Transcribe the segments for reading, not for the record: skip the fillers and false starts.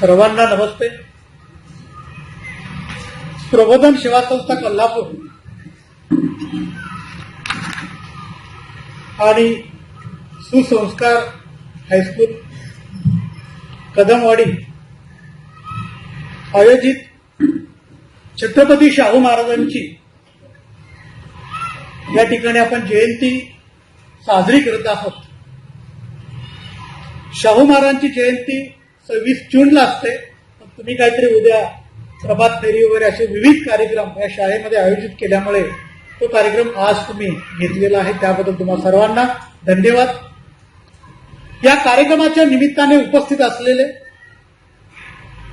सर्वांना नमस्ते. प्रबोधन सेवा संस्था कोल्हापूर आणि सुसंस्कार हायस्कूल कदमवाडी आयोजित छत्रपती शाहू महाराजांची या ठिकाणी आपण जयंती साजरी करत आहोत. शाहू महाराजांची जयंती 26 जूनला असते. तुम्ही काहीतरी उद्या प्रभात फेरी वगैरे असे विविध कार्यक्रम या शाळेमध्ये आयोजित केल्यामुळे तो कार्यक्रम आज तुम्ही घेतलेला आहे, त्याबद्दल तुम्हा सर्वांना धन्यवाद. या कार्यक्रमाच्या निमित्ताने उपस्थित असलेले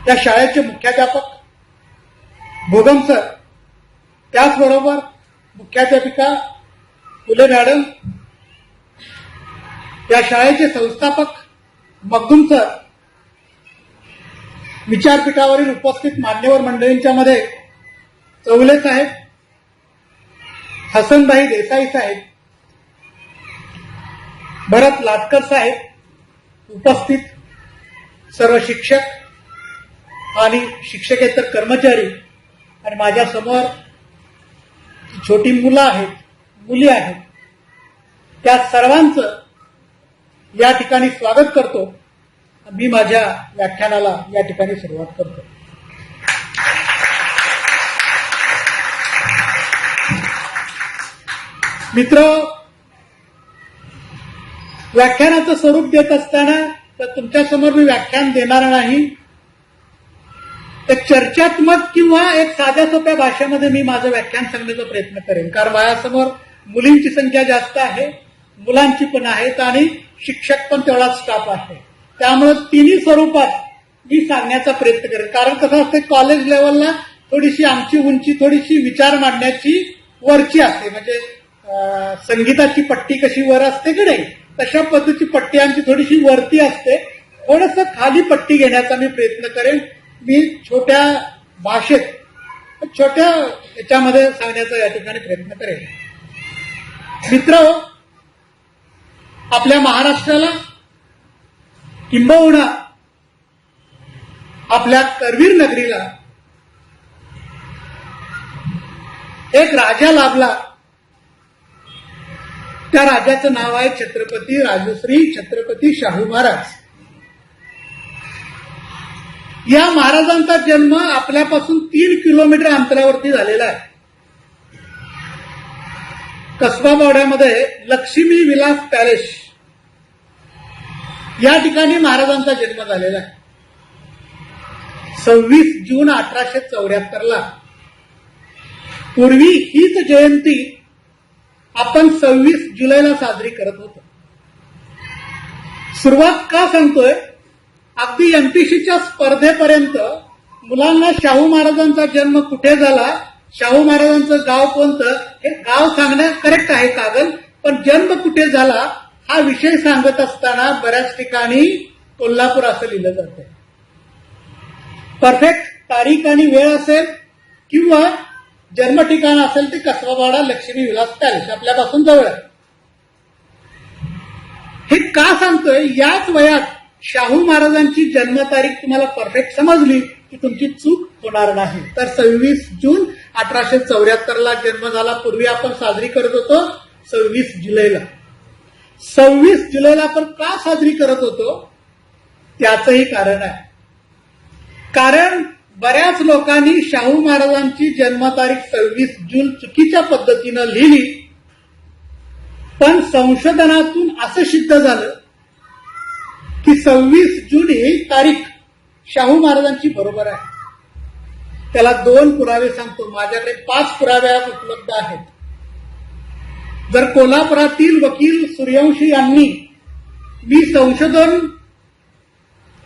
या शाळेचे मुख्याध्यापक भोगम सर, त्याचबरोबर मुख्याध्यापिका फुले मॅडम, या शाळेचे संस्थापक मखदूम सर, विचारपीठावरील उपस्थित मान्यवर मंडळींच्या मध्ये चौले साहेब, हसनभाई देसाई साहेब, भरत लाटकर साहेब, उपस्थित सर्व शिक्षक आणि शिक्षकेतर कर्मचारी आणि माझ्या समोर छोटी मुलं आहेत, मुली आहेत, त्या सर्वांचं या ठिकाणी स्वागत करतो. मी माझ्या व्याख्यानाला या ठिकाणी सुरुवात करतो. मित्र, व्याख्यानाचं स्वरूप देत असताना तर तुमच्यासमोर मी व्याख्यान देणार नाही. एक चर्चात्मक किंवा एक साध्या सोप्या भाषेमध्ये मी माझं व्याख्यान सांगण्याचा प्रयत्न करेन, कारण माझ्यासमोर मुलींची संख्या जास्त आहे, मुलांची पण आहेत आणि शिक्षक पण तेवढाच स्टाफ आहे. त्यामुळे तिन्ही स्वरूपात मी सांगण्याचा प्रयत्न करेन. कारण कसं असतं, कॉलेज लेवलला थोडीशी आमची उंची थोडीशी विचार मांडण्याची वरची असते, म्हणजे संगीताची पट्टी कशी वर असते की नाही, तशा पद्धतीची पट्टी आमची थोडीशी वरती असते. थोडंसं खाली पट्टी घेण्याचा मी प्रयत्न करेन. मी छोट्या भाषेत छोट्या याच्यामध्ये सांगण्याचा या ठिकाणी प्रयत्न करेन. मित्र, आपल्या महाराष्ट्राला किंबहुना आपल्या करवीर नगरीला एक राजा लाभला. त्या राजाचं नाव आहे छत्रपती राजश्री छत्रपती शाहू महाराज. या महाराजांचा जन्म आपल्यापासून 3 किलोमीटर अंतरावरती झालेला आहे. कसबावाड्यामध्ये लक्ष्मी विलास पॅलेस या ठिकाणी महाराजांचा जन्म झालेला आहे. 26 जून 1874 पूर्वी हीच जयंती आपण 26 जुलैला साजरी करत होतो. सुरुवात का सांगतोय, अगदी एमपीसीच्या स्पर्धेपर्यंत मुलांना शाहू महाराजांचा जन्म कुठे झाला, शाहू महाराजांचं गाव कोणतं, हे गाव सांगणं करेक्ट आहे कागद, पण जन्म कुठे झाला हा विषय सांगत असताना बऱ्याच ठिकाणी कोल्हापूर असं लिहिलं जातं. परफेक्ट तारीख आणि वेळ असेल किंवा जन्म ठिकाण असेल ते कसबावाडा लक्ष्मी विलास पॅलेस आपल्यापासून जवळ आहे. हे का सांगतोय, याच वयात शाहू महाराजांची जन्मतारीख तुम्हाला परफेक्ट समजली की तुमची चूक होणार नाही. तर 26 जून 1874 जन्म झाला. पूर्वी आपण साजरी करत होतो 26 जुलैला. 26 जुलैला आपण का साजरी करत होतो त्याचंही कारण आहे. कारण बऱ्याच लोकांनी शाहू महाराजांची जन्मतारीख 26 जून चुकीच्या पद्धतीनं लिहिली, पण संशोधनातून असं सिद्ध झालं की 26 जून ही तारीख शाहू महाराजांची बरोबर आहे. त्याला 2 पुरावे सांगतो. माझ्याकडे 5 पुरावे उपलब्ध आहेत. जर कोल्हापुरातील वकील सूर्यवंशी यांनी मी संशोधन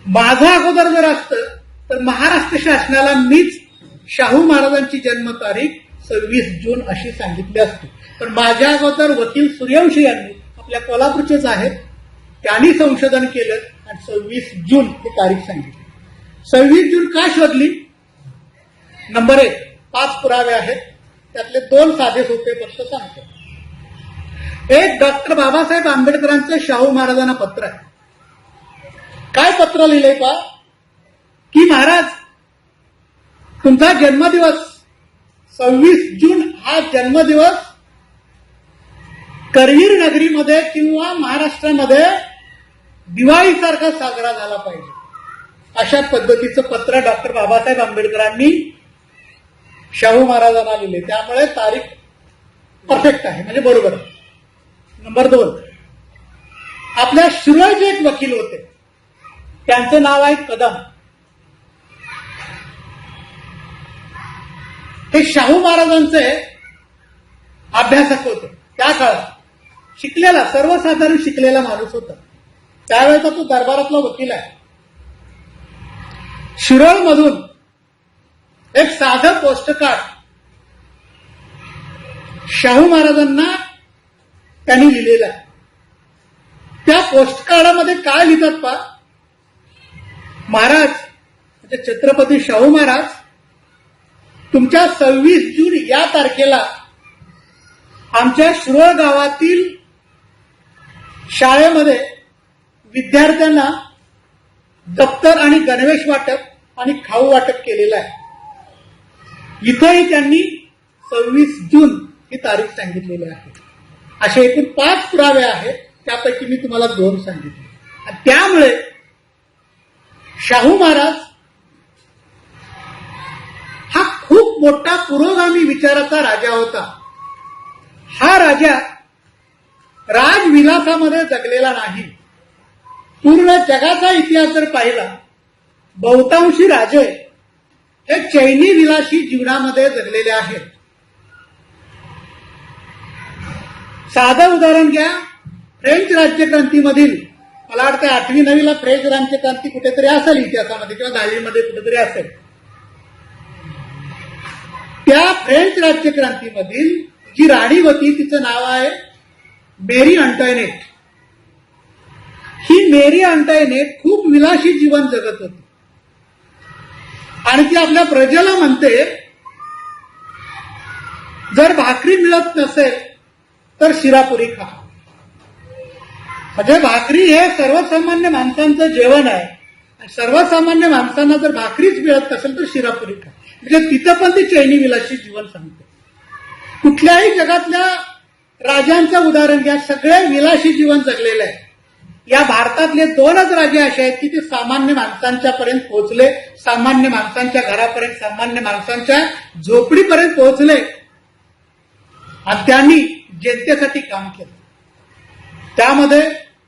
माझं अगोदर जर असतं तर महाराष्ट्र शासनाला मीच शाहू महाराजांची जन्मतारीख 26 जून अशी सांगितली असती, पण माझ्या अगोदर वकील सूर्यवंशी यांनी, आपल्या कोल्हापूरचेच आहेत, त्यांनी संशोधन केलं आणि 26 जून ही तारीख सांगितली. 26 जून का शोधली? नंबर 1, 5 पुरावे आहेत, त्यातले 2 साधे सोपे फक्त सांगतो. एक डॉक्टर बाबासाहेब आंबेडकरांचं शाहू महाराजांना पत्र आहे. काय पत्र लिहिलंय पा, तुमचा जन्मदिवस 26 जून हा जन्मदिवस करवीर नगरीमध्ये किंवा महाराष्ट्रामध्ये दिवाळीसारखा साजरा झाला पाहिजे, अशा पद्धतीचं पत्र डॉक्टर बाबासाहेब आंबेडकरांनी शाहू महाराजांना लिहिले. त्यामुळे तारीख परफेक्ट आहे, म्हणजे बरोबर आहे. नंबर 2, आपल्या शिरोळचे एक वकील होते, त्यांचं नाव आहे कदम. हे शाहू महाराजांचे अभ्यासक होते. त्या काळात शिकलेला, सर्वसाधारण शिकलेला माणूस होता. त्यावेळेचा तो दरबारातला वकील आहे. शिरोळमधून एक साधं पोस्टकार्ड शाहू महाराजांना त्यांनी लिहिलेलं आहे. त्या पोस्टकार्डामध्ये काय लिहितात पहा, महाराज म्हणजे छत्रपती शाहू महाराज, तुमच्या 26 जून या तारखेला आमच्या शिरोळ गावातील शाळेमध्ये विद्यार्थ्यांना दप्तर आणि गणवेश वाटप आणि खाऊ वाटप केलेलं आहे. इथंही त्यांनी 26 जून ही तारीख सांगितलेली आहे. असे एकूण 5 पुरावे आहेत, त्यापैकी मी तुम्हाला 2 सांगितले. आणि त्यामुळे शाहू महाराज हा खूप मोठा पुरोगामी विचाराचा राजा होता. हा राजा राजविलासामध्ये जगलेला नाही. पूर्ण जगाचा इतिहास जर पाहिला, बहुतांशी राजे हे चैनी विलासी जीवनामध्ये जगलेले आहेत. साधं उदाहरण घ्या, फ्रेंच राज्यक्रांतीमधील, मला वाटतं 8वी 9वीला फ्रेंच राज्यक्रांती कुठेतरी असेल इतिहासामध्ये, किंवा 10वी मध्ये कुठेतरी असेल. त्या फ्रेंच राज्यक्रांतीमधील जी राणी होती, तिचं नाव आहे मेरी अंटायनेट. ही मेरी अंटायनेट खूप विलासी जीवन जगत होती आणि ती आपल्या प्रजेला म्हणते, जर भाकरी मिळत नसेल तर शिरापुरी खा. म्हणजे भाकरी हे सर्वसामान्य माणसांचं जेवण आहे. सर्वसामान्य माणसांना जर भाकरीच मिळत नसेल तर शिरापुरी खा. म्हणजे तिथं पण ती चैनी विलासी जीवन सांगते. कुठल्याही जगातल्या राजांचं उदाहरण घ्या, सगळे विलासी जीवन जगलेले आहे. या भारतातले 2च राजे असे आहेत की ते सामान्य माणसांच्या पर्यंत पोहोचले, सामान्य माणसांच्या घरापर्यंत, सामान्य माणसांच्या झोपडीपर्यंत पोहोचले आणि त्यांनी जनतेसाठी काम केलं. त्यामध्ये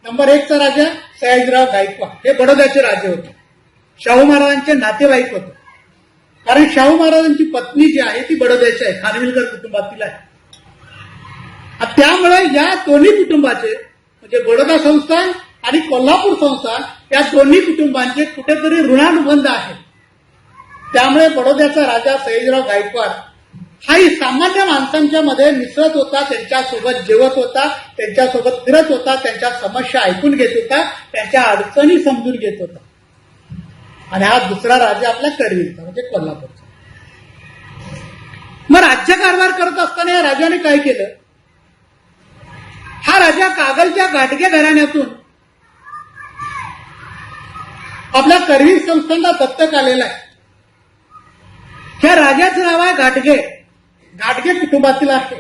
नंबर 1चा राजा सयाजीराव गायकवाड, हे बडोद्याचे राजे होते. शाहू महाराजांचे नातेवाईक होते, कारण शाहू महाराजांची पत्नी जी आहे ती बडोद्याची आहे, खानविलकर कुटुंबातील आहे. त्यामुळे या दोन्ही कुटुंबाचे, म्हणजे बडोदा संस्थान आणि कोल्हापूर संस्थान, या दोन्ही कुटुंबांचे कुठेतरी ऋणानुबंध आहे. त्यामुळे बडोद्याचा राजा सयाजीराव गायकवाड हाही सामान्य माणसांच्या मध्ये मिसळत होता, त्यांच्यासोबत जेवत होता, त्यांच्यासोबत फिरत होता, त्यांच्या समस्या ऐकून घेत होता, त्यांच्या अडचणी समजून घेत होता. आणि हा दुसरा राजा आपला करवीरचा, म्हणजे कोल्हापूरचा. मग राज्यकारभार करत असताना या राजाने काय केलं, हा राजा कागलच्या घाटगे घराण्यातून आपल्या करवीर संस्थानला दत्तक आलेला आहे. ह्या राजाचं नाव आहे घाटगे. घाटगे कुटुंबातील आहे.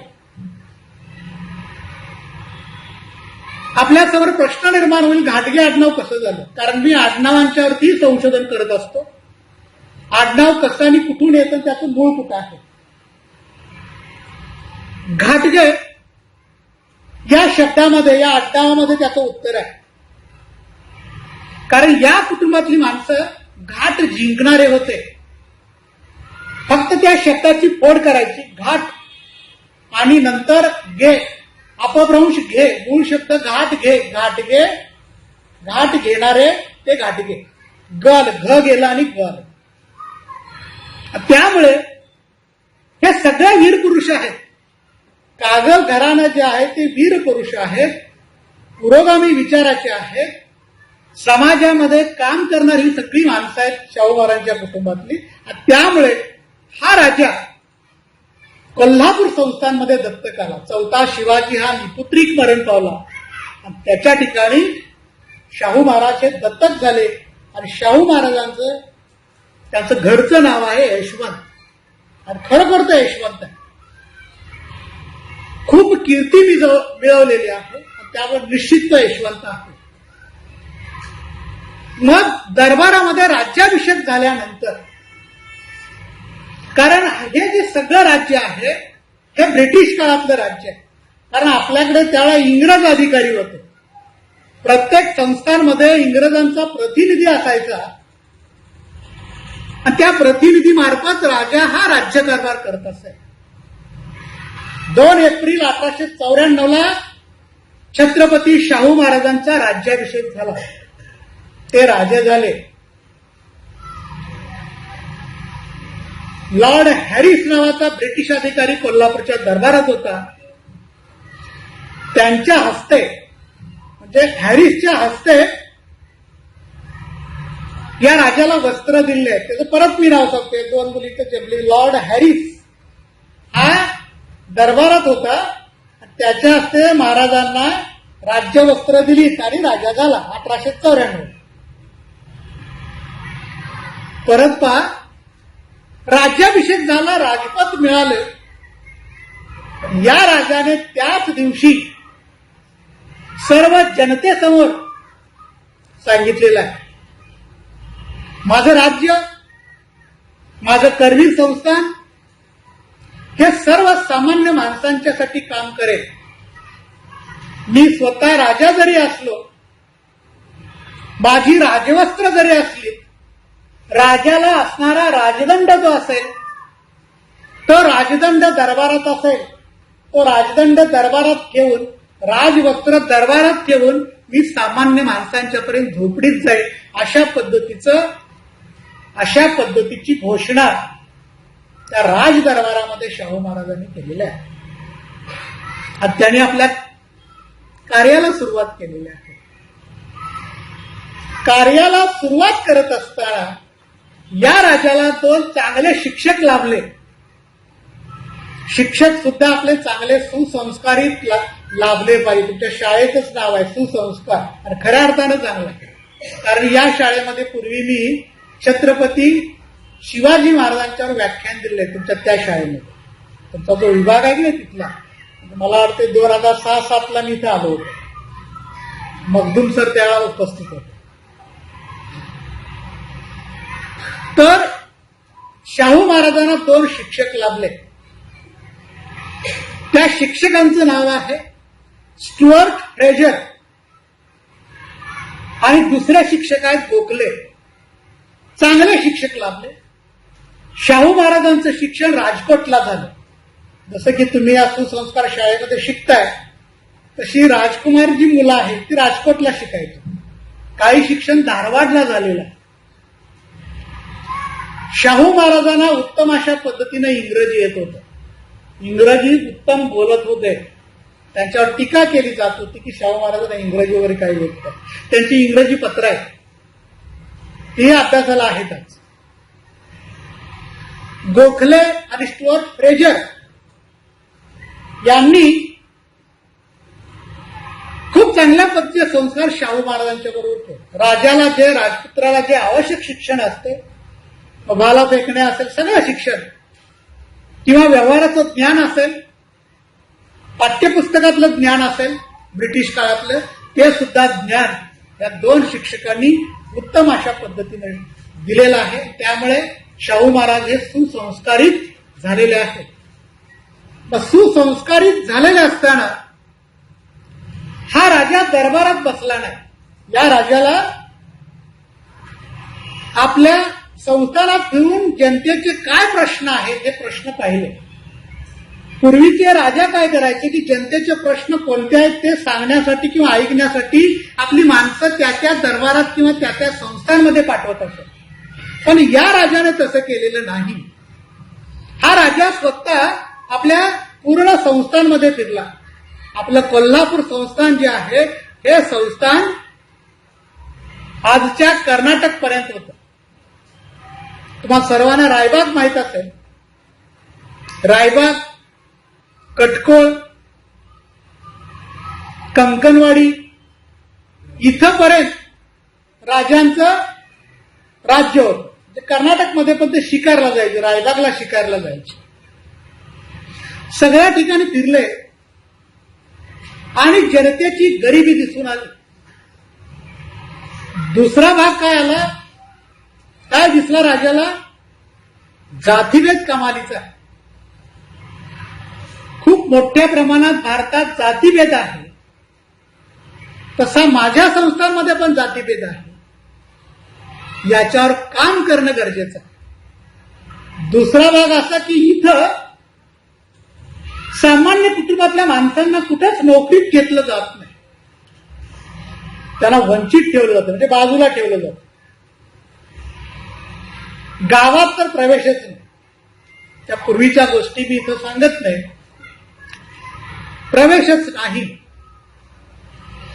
आपल्यासमोर प्रश्न निर्माण होईल, घाटगे आडनाव कसं झालं? कारण मी आडनावांच्यावरती संशोधन करत असतो. आडनाव कसं आणि कुठून येतं, त्याचं मूळ कुठं आहे. घाटगे या शब्दामध्ये, या आडनावामध्ये त्याचं उत्तर आहे. कारण या कुटुंबातली माणसं घाट जिंकणारे होते. फक्त त्या शब्दाची फोड करायची, घाट आणि नंतर घे, अपभ्रंश घे, मूळ शब्द घाट घे, घाटगे, घाट घेणारे ते घाटगे. गल, घ गेला आणि गल. त्यामुळे हे सगळे वीर पुरुष आहेत. कागल घराणं जे आहे ते वीर पुरुष आहेत, पुरोगामी विचाराचे आहेत, समाजामध्ये काम करणारी सगळी माणसं आहेत शाहू महाराजांच्या कुटुंबातली. त्यामुळे हा राजा कोल्हापूर संस्थानमध्ये दत्तक आला. 4था शिवाजी हा निपुत्रिक मरण पावला आणि त्याच्या ठिकाणी शाहू महाराज हे दत्तक झाले. आणि शाहू महाराजांचं, त्यांचं घरचं नाव आहे यशवंत. आणि खरोखर तो यशवंत आहे. खूप कीर्ती मिळवलेली आहे आणि त्यावर निश्चित तो यशवंत आहे. मग दरबारामध्ये राज्याभिषेक झाल्यानंतर, कारण हे जे सगळं राज्य आहे हे ब्रिटिश काळातलं राज्य आहे. कारण आपल्याकडे त्यावेळेला इंग्रज अधिकारी होते. प्रत्येक संस्थांमध्ये इंग्रजांचा प्रतिनिधी असायचा आणि त्या प्रतिनिधी मार्फत राजा हा राज्यकारभार करत असे. 2 एप्रिल 1894 छत्रपती शाहू महाराजांचा राज्याभिषेक झाला. ते राजे झाले. लॉर्ड हॅरिस नावाचा ब्रिटिश अधिकारी कोल्हापूरच्या दरबारात होता. त्यांच्या हस्ते म्हणजे हॅरिसच्या हस्ते या राजाला वस्त्र दिले. त्याचं परत मी नाव सांगते, 2 मुलीचं जमली. लॉर्ड हॅरिस हा दरबारात होता. त्याच्या हस्ते महाराजांना राज्यवस्त्र दिली आणि राजा झाला 1894. परत पहा, राज्याभिषेक झाला, राजपद मिळाले. या राजाने त्याच दिवशी सर्व जनतेसमोर सांगितलेलं आहे, माझं राज्य, माझं करवीर संस्थान हे सर्व सामान्य माणसांच्यासाठी काम करेल. मी स्वतः राजा जरी असलो, माझी राजवस्त्र जरी असली, राजाला असणारा राजदंड जो असेल तो राजदंड दरबारात असेल, तो राजदंड दरबारात ठेवून, राजवस्त्र दरबारात ठेवून मी सामान्य माणसांच्यापर्यंत झोपडीत जाईल. अशा पद्धतीची घोषणा त्या राज दरबारामध्ये शाहू महाराजांनी केलेली आहे. आणि त्यांनी आपल्या कार्याला सुरुवात केलेली आहे. कार्याला सुरुवात करत असताना या राजाला 2 चांगले शिक्षक लाभले. शिक्षक सुद्धा आपले चांगले सुसंस्कारित लाभले पाहिजे. तुमच्या शाळेचंच नाव आहे सुसंस्कार, आणि खऱ्या अर्थानं चांगलं आहे. कारण या शाळेमध्ये पूर्वी मी छत्रपती शिवाजी महाराजांच्यावर व्याख्यान दिले तुमच्या त्या शाळेमध्ये. तुमचा जो विभाग आहे ना तिथला, मला वाटते 2006-07 मी इथे आलो होतो. मखदूम सर त्यावेळेला उपस्थित होते. तर शाहू महाराजांना 2 शिक्षक लाभले. त्या शिक्षकांचं नाव आहे स्टुअर्ट फ्रेजर आणि दुसरे शिक्षक आहेत गोखले. चांगले शिक्षक लाभले. शाहू महाराजांचं शिक्षण राजकोटला झालं. जसं की तुम्ही या सुसंस्कार शाळेमध्ये शिकताय, तशी राजकुमार जी मुलं आहेत ती राजकोटला शिकायची. काही शिक्षण धारवाडला झालेलं आहे. शाहू महाराजांना उत्तम अशा पद्धतीने इंग्रजी येत होतं. इंग्रजी उत्तम बोलत होते. त्यांच्यावर टीका केली जात होती की शाहू महाराजांना इंग्रजी वगैरे काही येत नाही. त्यांची इंग्रजी पत्र आहेत, ती अभ्यासाला आहेतच. गोखले आणि स्टुअर्ट फ्रेजर यांनी खूप चांगल्या पद्धतीचे संस्कार शाहू महाराजांच्या बरोबर केले. राजाला जे, राजपुत्राला जे आवश्यक शिक्षण असते, भाला फेकणे असेल, सगळं शिक्षण किंवा व्यवहाराचं ज्ञान असेल, पाठ्यपुस्तकातलं ज्ञान असेल ब्रिटिश काळातलं, ते सुद्धा ज्ञान या 2 शिक्षकांनी उत्तम अशा पद्धतीने दिलेलं आहे. त्यामुळे शाहू महाराज हे सुसंस्कारित झालेले आहेत. सुसंस्कारित झालेले असताना हा राजा दरबारात बसला नाही. या राजाला आपल्या संस्थानात फिरून जनतेचे काय प्रश्न आहेत हे प्रश्न पाहिले. पूर्वीचे राजा काय करायचे की जनतेचे प्रश्न कोणते आहेत ते सांगण्यासाठी किंवा ऐकण्यासाठी आपली माणसं त्या दरबारात किंवा त्या संस्थांमध्ये पाठवत असत. पण या राजाने तसं केलेलं नाही. हा राजा स्वतः आपल्या पूर्ण संस्थांमध्ये फिरला. आपलं कोल्हापूर संस्थान जे आहे हे संस्थान आजच्या कर्नाटक पर्यंत होतं. तुम्हाला सर्वांना रायबाग माहित असेल. रायबाग, कटकोळ, कंकणवाडी इथंपर्यंत राजांचं राज्य होतं. म्हणजे कर्नाटकमध्ये पण ते शिकारला जायचे, रायबागला शिकारला जायचे. सगळ्या ठिकाणी फिरले आणि जनतेची गरिबी दिसून आली. दुसरा भाग काय आला, काय दिसला राजाला, जातीभेद कमालीचा. खूप मोठ्या प्रमाणात भारतात जातीभेद आहे. तसा माझ्या संस्थांमध्ये पण जातीभेद आहे. याच्यावर काम करणं गरजेचं आहे. दुसरा भाग असा की इथं सामान्य कुटुंबातल्या माणसांना कुठेच नोकरीत घेतलं जात नाही. त्यांना वंचित ठेवलं जातं, म्हणजे बाजूला ठेवलं जातं. गावात तर प्रवेशच नाही. त्या पूर्वीच्या गोष्टी मी इथं सांगत नाही. प्रवेशच नाही.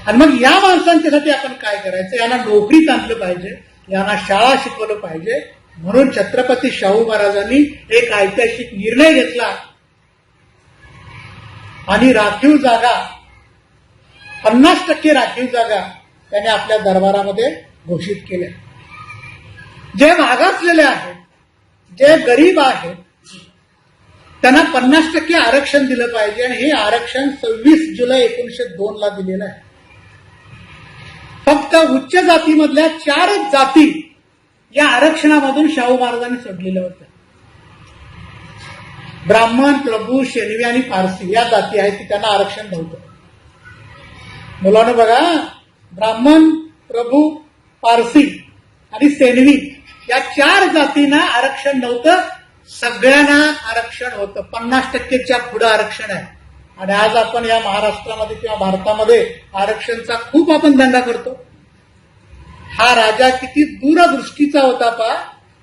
आणि मग या माणसांच्यासाठी आपण काय करायचं, यांना नोकरीत आणलं पाहिजे, यांना शाळा शिकवलं पाहिजे. म्हणून छत्रपती शाहू महाराजांनी एक ऐतिहासिक निर्णय घेतला आणि राखीव जागा 50% राखीव जागा त्याने आपल्या दरबारामध्ये घोषित केल्या. जे मागासलेले आहेत, जे गरीब आहेत, त्यांना 50% आरक्षण दिलं पाहिजे. आणि हे आरक्षण 26 जुलै 1902 ला दिलेलं आहे. फक्त उच्च जातीमधल्या 4 जाती या आरक्षणामधून शाहू महाराजांनी सोडलेल्या होत्या. ब्राह्मण, प्रभू, शेनवी आणि पारसी या जाती आहेत की त्यांना आरक्षण नव्हतं. मुलांना बघा, ब्राह्मण, प्रभू, पारसी आणि सेनवी या 4 जातींना आरक्षण नव्हतं. सगळ्यांना आरक्षण होतं. 50%च्या पुढे आरक्षण आहे. आणि आज आपण या महाराष्ट्रामध्ये किंवा भारतामध्ये आरक्षणचा खूप आपण दंगा करतो. हा राजा किती दूरदृष्टीचा होता पहा.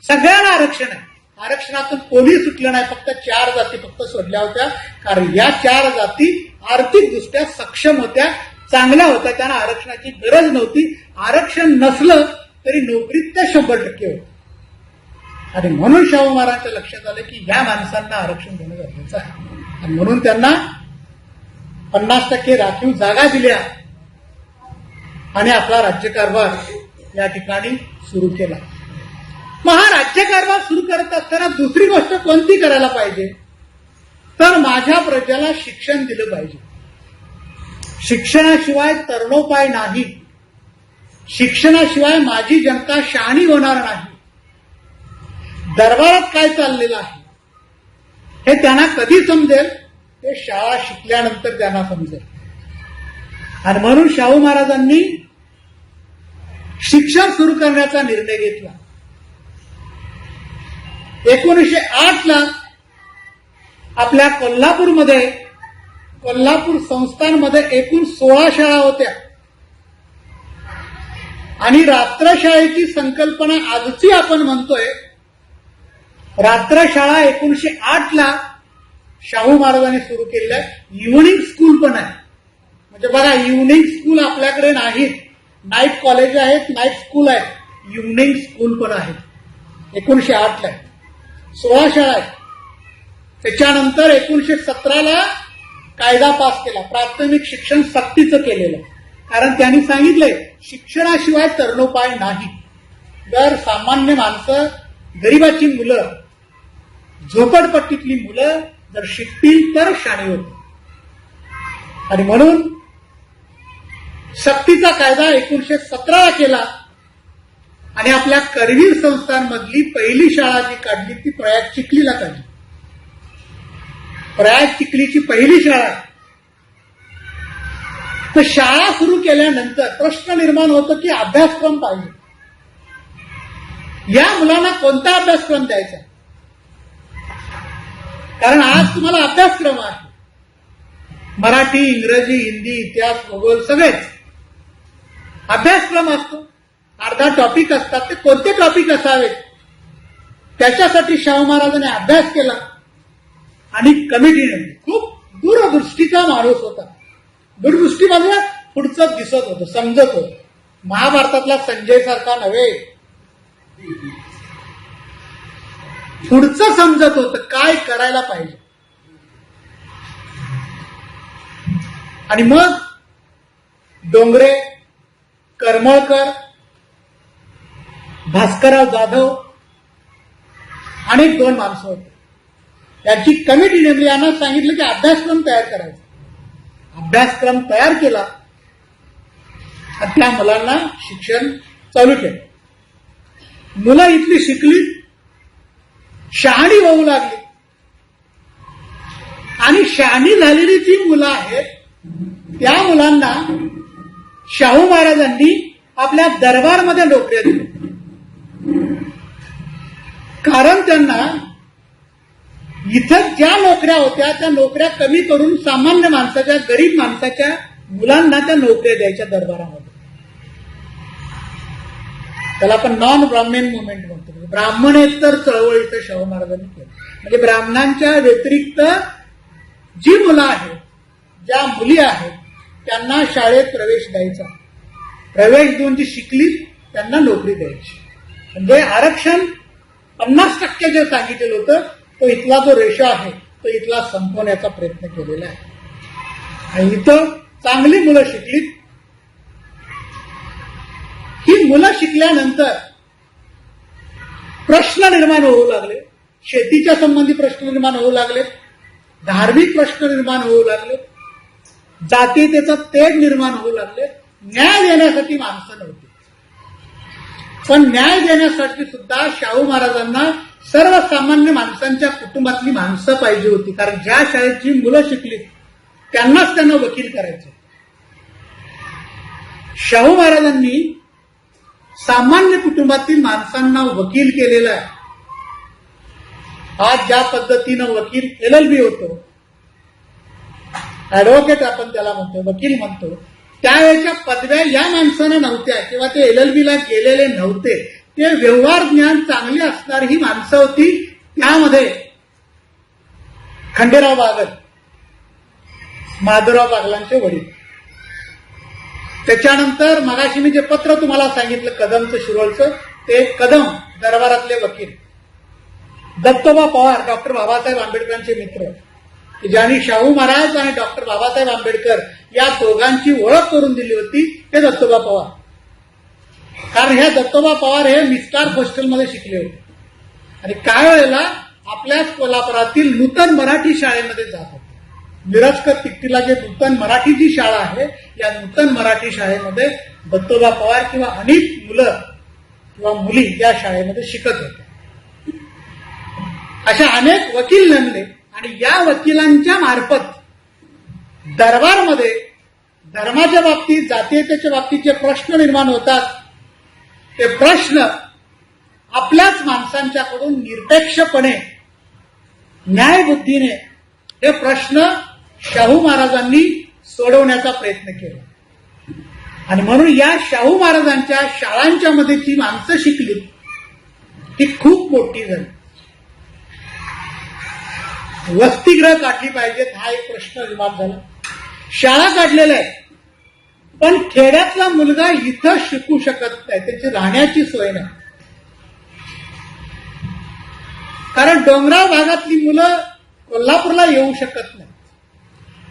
सगळ्यांना आरक्षण आहे. आरक्षणातून कोणी सुटलं नाही. फक्त 4 जाती फक्त सोडल्या होत्या. कारण या 4 जाती आर्थिकदृष्ट्या सक्षम होत्या, चांगल्या होत्या. त्यांना आरक्षणाची गरज नव्हती. आरक्षण नसलं तरी नोकरीत त्या 100% होतं. आणि म्हणून शाहू महाराजांच्या लक्षात आलं की या माणसांना आरक्षण देणं गरजेचं आहे. आणि म्हणून त्यांना 50% राखीव जागा दिल्या आणि आपला राज्यकारभार या ठिकाणी सुरू केला. मग हा राज्यकारभार सुरू करत असताना दुसरी गोष्ट कोणती करायला पाहिजे, तर माझ्या प्रजेला शिक्षण दिलं पाहिजे. शिक्षणाशिवाय तरणोपाय नाही. शिक्षणाशिवाय माझी जनता शहाणी होणार नाही. दरबारात काय चाललेलं आहे हे त्यांना कधी समजेल, ते शाळा शिकल्यानंतर त्यांना समजेल. आणि म्हणून शाहू महाराजांनी शिक्षण सुरू करण्याचा निर्णय घेतला. 1908 ला आपल्या कोल्हापूर संस्थानमध्ये एकूण 16 शाळा होत्या. आणि रात्रशाळेची संकल्पना आजची आपण म्हणतोय, रात्रशाळा 1908 ला शाहू महाराजांनी सुरू केलेलं आहे. इव्हनिंग स्कूल पण आहे. म्हणजे बघा, इव्हनिंग स्कूल आपल्याकडे नाहीत. नाईट कॉलेज आहेत, नाईट स्कूल आहेत, इव्हनिंग स्कूल पण आहेत. 1908 ला 16 शाळा आहेत. त्याच्यानंतर 1917 ला कायदा पास केला. प्राथमिक शिक्षण सक्तीचं केलेलं. कारण त्यांनी सांगितलंय शिक्षणाशिवाय तरणोपाय नाही. जर सामान्य माणसं, गरिबाची मुलं, झोपडपट्टीतली मुलं जर शिकतील तर शाणे होतील. आणि म्हणून सक्तीचा कायदा 1917 ला केला. आणि आपल्या करवीर संस्थांमधली पहिली शाळा जी काढली ती प्रयाग चिखलीला काढली. प्रयाग चिखलीची पहिली शाळा. तर शाळा सुरू केल्यानंतर प्रश्न निर्माण होतो की अभ्यासक्रम पाहिजे. या मुलांना कोणता अभ्यासक्रम द्यायचा, कारण आज तुम्हाला अभ्यासक्रम आहे. मराठी, इंग्रजी, हिंदी, इतिहास, भूगोल सगळेच अभ्यासक्रम असतो. अर्धा टॉपिक असतात. ते कोणते टॉपिक असावेत त्याच्यासाठी शाहू महाराजांनी अभ्यास केला. आणि कमिटीने, खूप दूरदृष्टीचा माणूस होता. दूरदृष्टी म्हणजे पुढचं दिसत होतं, समजत होतं. महाभारतातला संजय सारखा नव्हे, पुढचं समजत होतं काय करायला पाहिजे. आणि मग डोंगरे, करमळकर, भास्करराव जाधव अनेक 2 माणसं होते. यांची कमिटी नेमली. यांना सांगितलं की अभ्यासक्रम तयार करायचा. अभ्यासक्रम तयार केला आणि त्या मुलांना शिक्षण चालू केलं. मुलं इथली शिकली, शहाणी होऊ लागली आणि शहाणी झालेली जी मुलं आहेत त्या मुलांना शाहू महाराजांनी आपल्या दरबारमध्ये नोकऱ्या दिल्या. कारण त्यांना इथं ज्या नोकऱ्या होत्या त्या नोकऱ्या कमी करून सामान्य माणसाच्या, गरीब माणसाच्या मुलांना त्या नोकऱ्या द्यायच्या दरबारामध्ये. त्याला आपण नॉन ब्राह्मण मुवमेंट म्हणतो. ब्राह्मणेतर चळवळीचं शाहू महाराजांनी केलं. म्हणजे ब्राह्मणांच्या व्यतिरिक्त जी मुलं आहेत, ज्या मुली आहेत त्यांना शाळेत प्रवेश द्यायचा. प्रवेश देऊन जी शिकली त्यांना नोकरी द्यायची. म्हणजे आरक्षण 50% जे सांगितलेलं होतं तो इथला जो रेशो आहे तो इथला संपवण्याचा प्रयत्न केलेला आहे. आणि इथं चांगली मुलं शिकलीत. ही मुलं शिकल्यानंतर प्रश्न निर्माण होऊ लागले. शेतीच्या संबंधी प्रश्न निर्माण होऊ लागले, धार्मिक प्रश्न निर्माण होऊ लागले, जातीयतेचा तेढ निर्माण होऊ लागले. न्याय देण्यासाठी माणसं नव्हती. पण न्याय देण्यासाठी सुद्धा शाहू महाराजांना सर्वसामान्य माणसांच्या कुटुंबातली माणसं पाहिजे होती. कारण ज्या शाळेत जी मुलं शिकली त्यांनाच त्यांना वकील करायचं. शाहू महाराजांनी सामान्य कुटुंबातील माणसांना वकील केलेला आहे. आज ज्या पद्धतीनं वकील LLB होतो, ऍडव्होकेट आपण त्याला म्हणतो, वकील म्हणतो, त्यावेळेच्या पदव्या या माणसांना नव्हत्या किंवा ते LLB ला गेलेले नव्हते. ते व्यवहार ज्ञान चांगली असणारी ही माणसं होती. त्यामध्ये खंडेराव बागल, माधवराव बागलांचे वडील. त्याच्यानंतर मगाशी मी जे पत्र तुम्हाला सांगितलं कदमचं, शिरोळचं, ते कदम दरबारातले वकील. दत्तोबा पवार, डॉक्टर बाबासाहेब आंबेडकरांचे मित्र, की ज्यांनी शाहू महाराज आणि डॉक्टर बाबासाहेब आंबेडकर या दोघांची ओळख करून दिली होती, ते दत्तोबा पवार. कारण ह्या दत्तोबा पवार हे मिस्टार हॉस्टेलमध्ये शिकले होते आणि काही वेळेला आपल्याच कोल्हापुरातील नूतन मराठी शाळेमध्ये जात होते. मिरजकर तिकटीला जे नूतन मराठी जी शाळा आहे, या नूतन मराठी शाळेमध्ये दत्तोबा पवार किंवा अनेक मुलं किंवा मुली या शाळेमध्ये शिकत होते. अशा अनेक वकील नेमले आणि या वकिलांच्या मार्फत दरबारमध्ये धर्माच्या बाबतीत, जातीयतेच्या बाबतीत जे प्रश्न निर्माण होतात ते प्रश्न आपल्याच माणसांच्याकडून निरपेक्षपणे, न्यायबुद्धीने हे प्रश्न शाहू महाराजांनी सोडवण्याचा प्रयत्न केला. आणि म्हणून या शाहू महाराजांच्या शाळांच्या मध्ये जी माणसं शिकली ती खूप मोठी झाली. वसतिगृह काढली पाहिजेत हा एक प्रश्न निर्माण झाला. शाळा काढलेल्या आहेत, पण खेड्यातला मुलगा इथं शिकू शकत नाही, त्याची राहण्याची सोय नाही. कारण डोंगराळ भागातली मुलं कोल्हापूरला येऊ शकत नाही.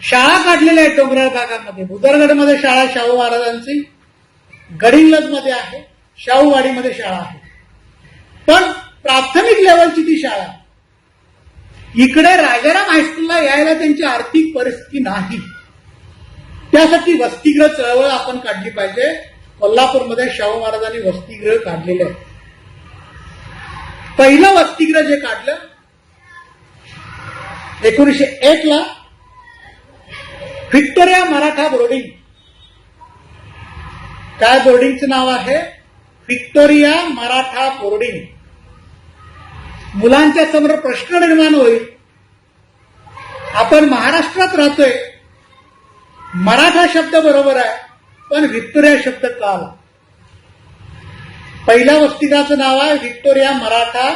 शाळा काढलेल्या आहेत डोंगराळ भागामध्ये. भुदरगडमध्ये शाळा शाहू महाराजांची, गडिंग्लजमध्ये आहे, शाहूवाडीमध्ये शाळा आहे. पण प्राथमिक लेवलची ती शाळा. इकडे राजाराम हायस्कूलला यायला त्यांची आर्थिक परिस्थिती नाही. त्यासाठी वसतिगृह चळवळ आपण काढली पाहिजे. कोल्हापूरमध्ये शाहू महाराजांनी वसतिगृह काढलेले आहे. पहिलं वसतिगृह जे काढलं 1901 ला व्हिक्टोरिया मराठा बोर्डिंग. काय बोर्डिंगचं नाव आहे? Victoria Maratha boarding. मुलांच्या समोर प्रश्न निर्माण होईल, आपण महाराष्ट्रात राहतोय, मराठा शब्द बरोबर आहे पण व्हिक्टोरिया शब्द का आला? पहिल्या वसतिगृहाचं नाव आहे व्हिक्टोरिया मराठा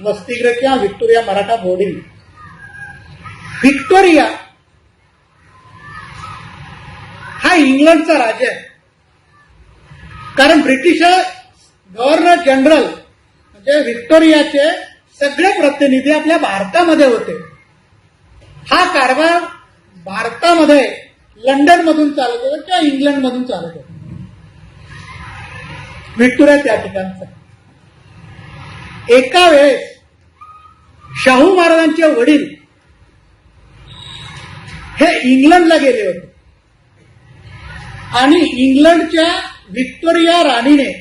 वसतिगृह किंवा व्हिक्टोरिया मराठा बोर्डिंग. व्हिक्टोरिया हा इंग्लंडचा राजा आहे. कारण ब्रिटिश गव्हर्नर जनरल म्हणजे व्हिक्टोरियाचे सगळे प्रतिनिधी आपल्या भारतामध्ये होते. हा कारभार भारतामध्ये लंडन मधून चालत होता किंवा इंग्लंड मधून चालत होता. व्हिक्टोरिया त्या ठिकाणचा. एका वेळेस शाहू महाराजांचे वडील हे इंग्लंडला गेले होते आणि इंग्लंडच्या व्हिक्टोरिया राणीने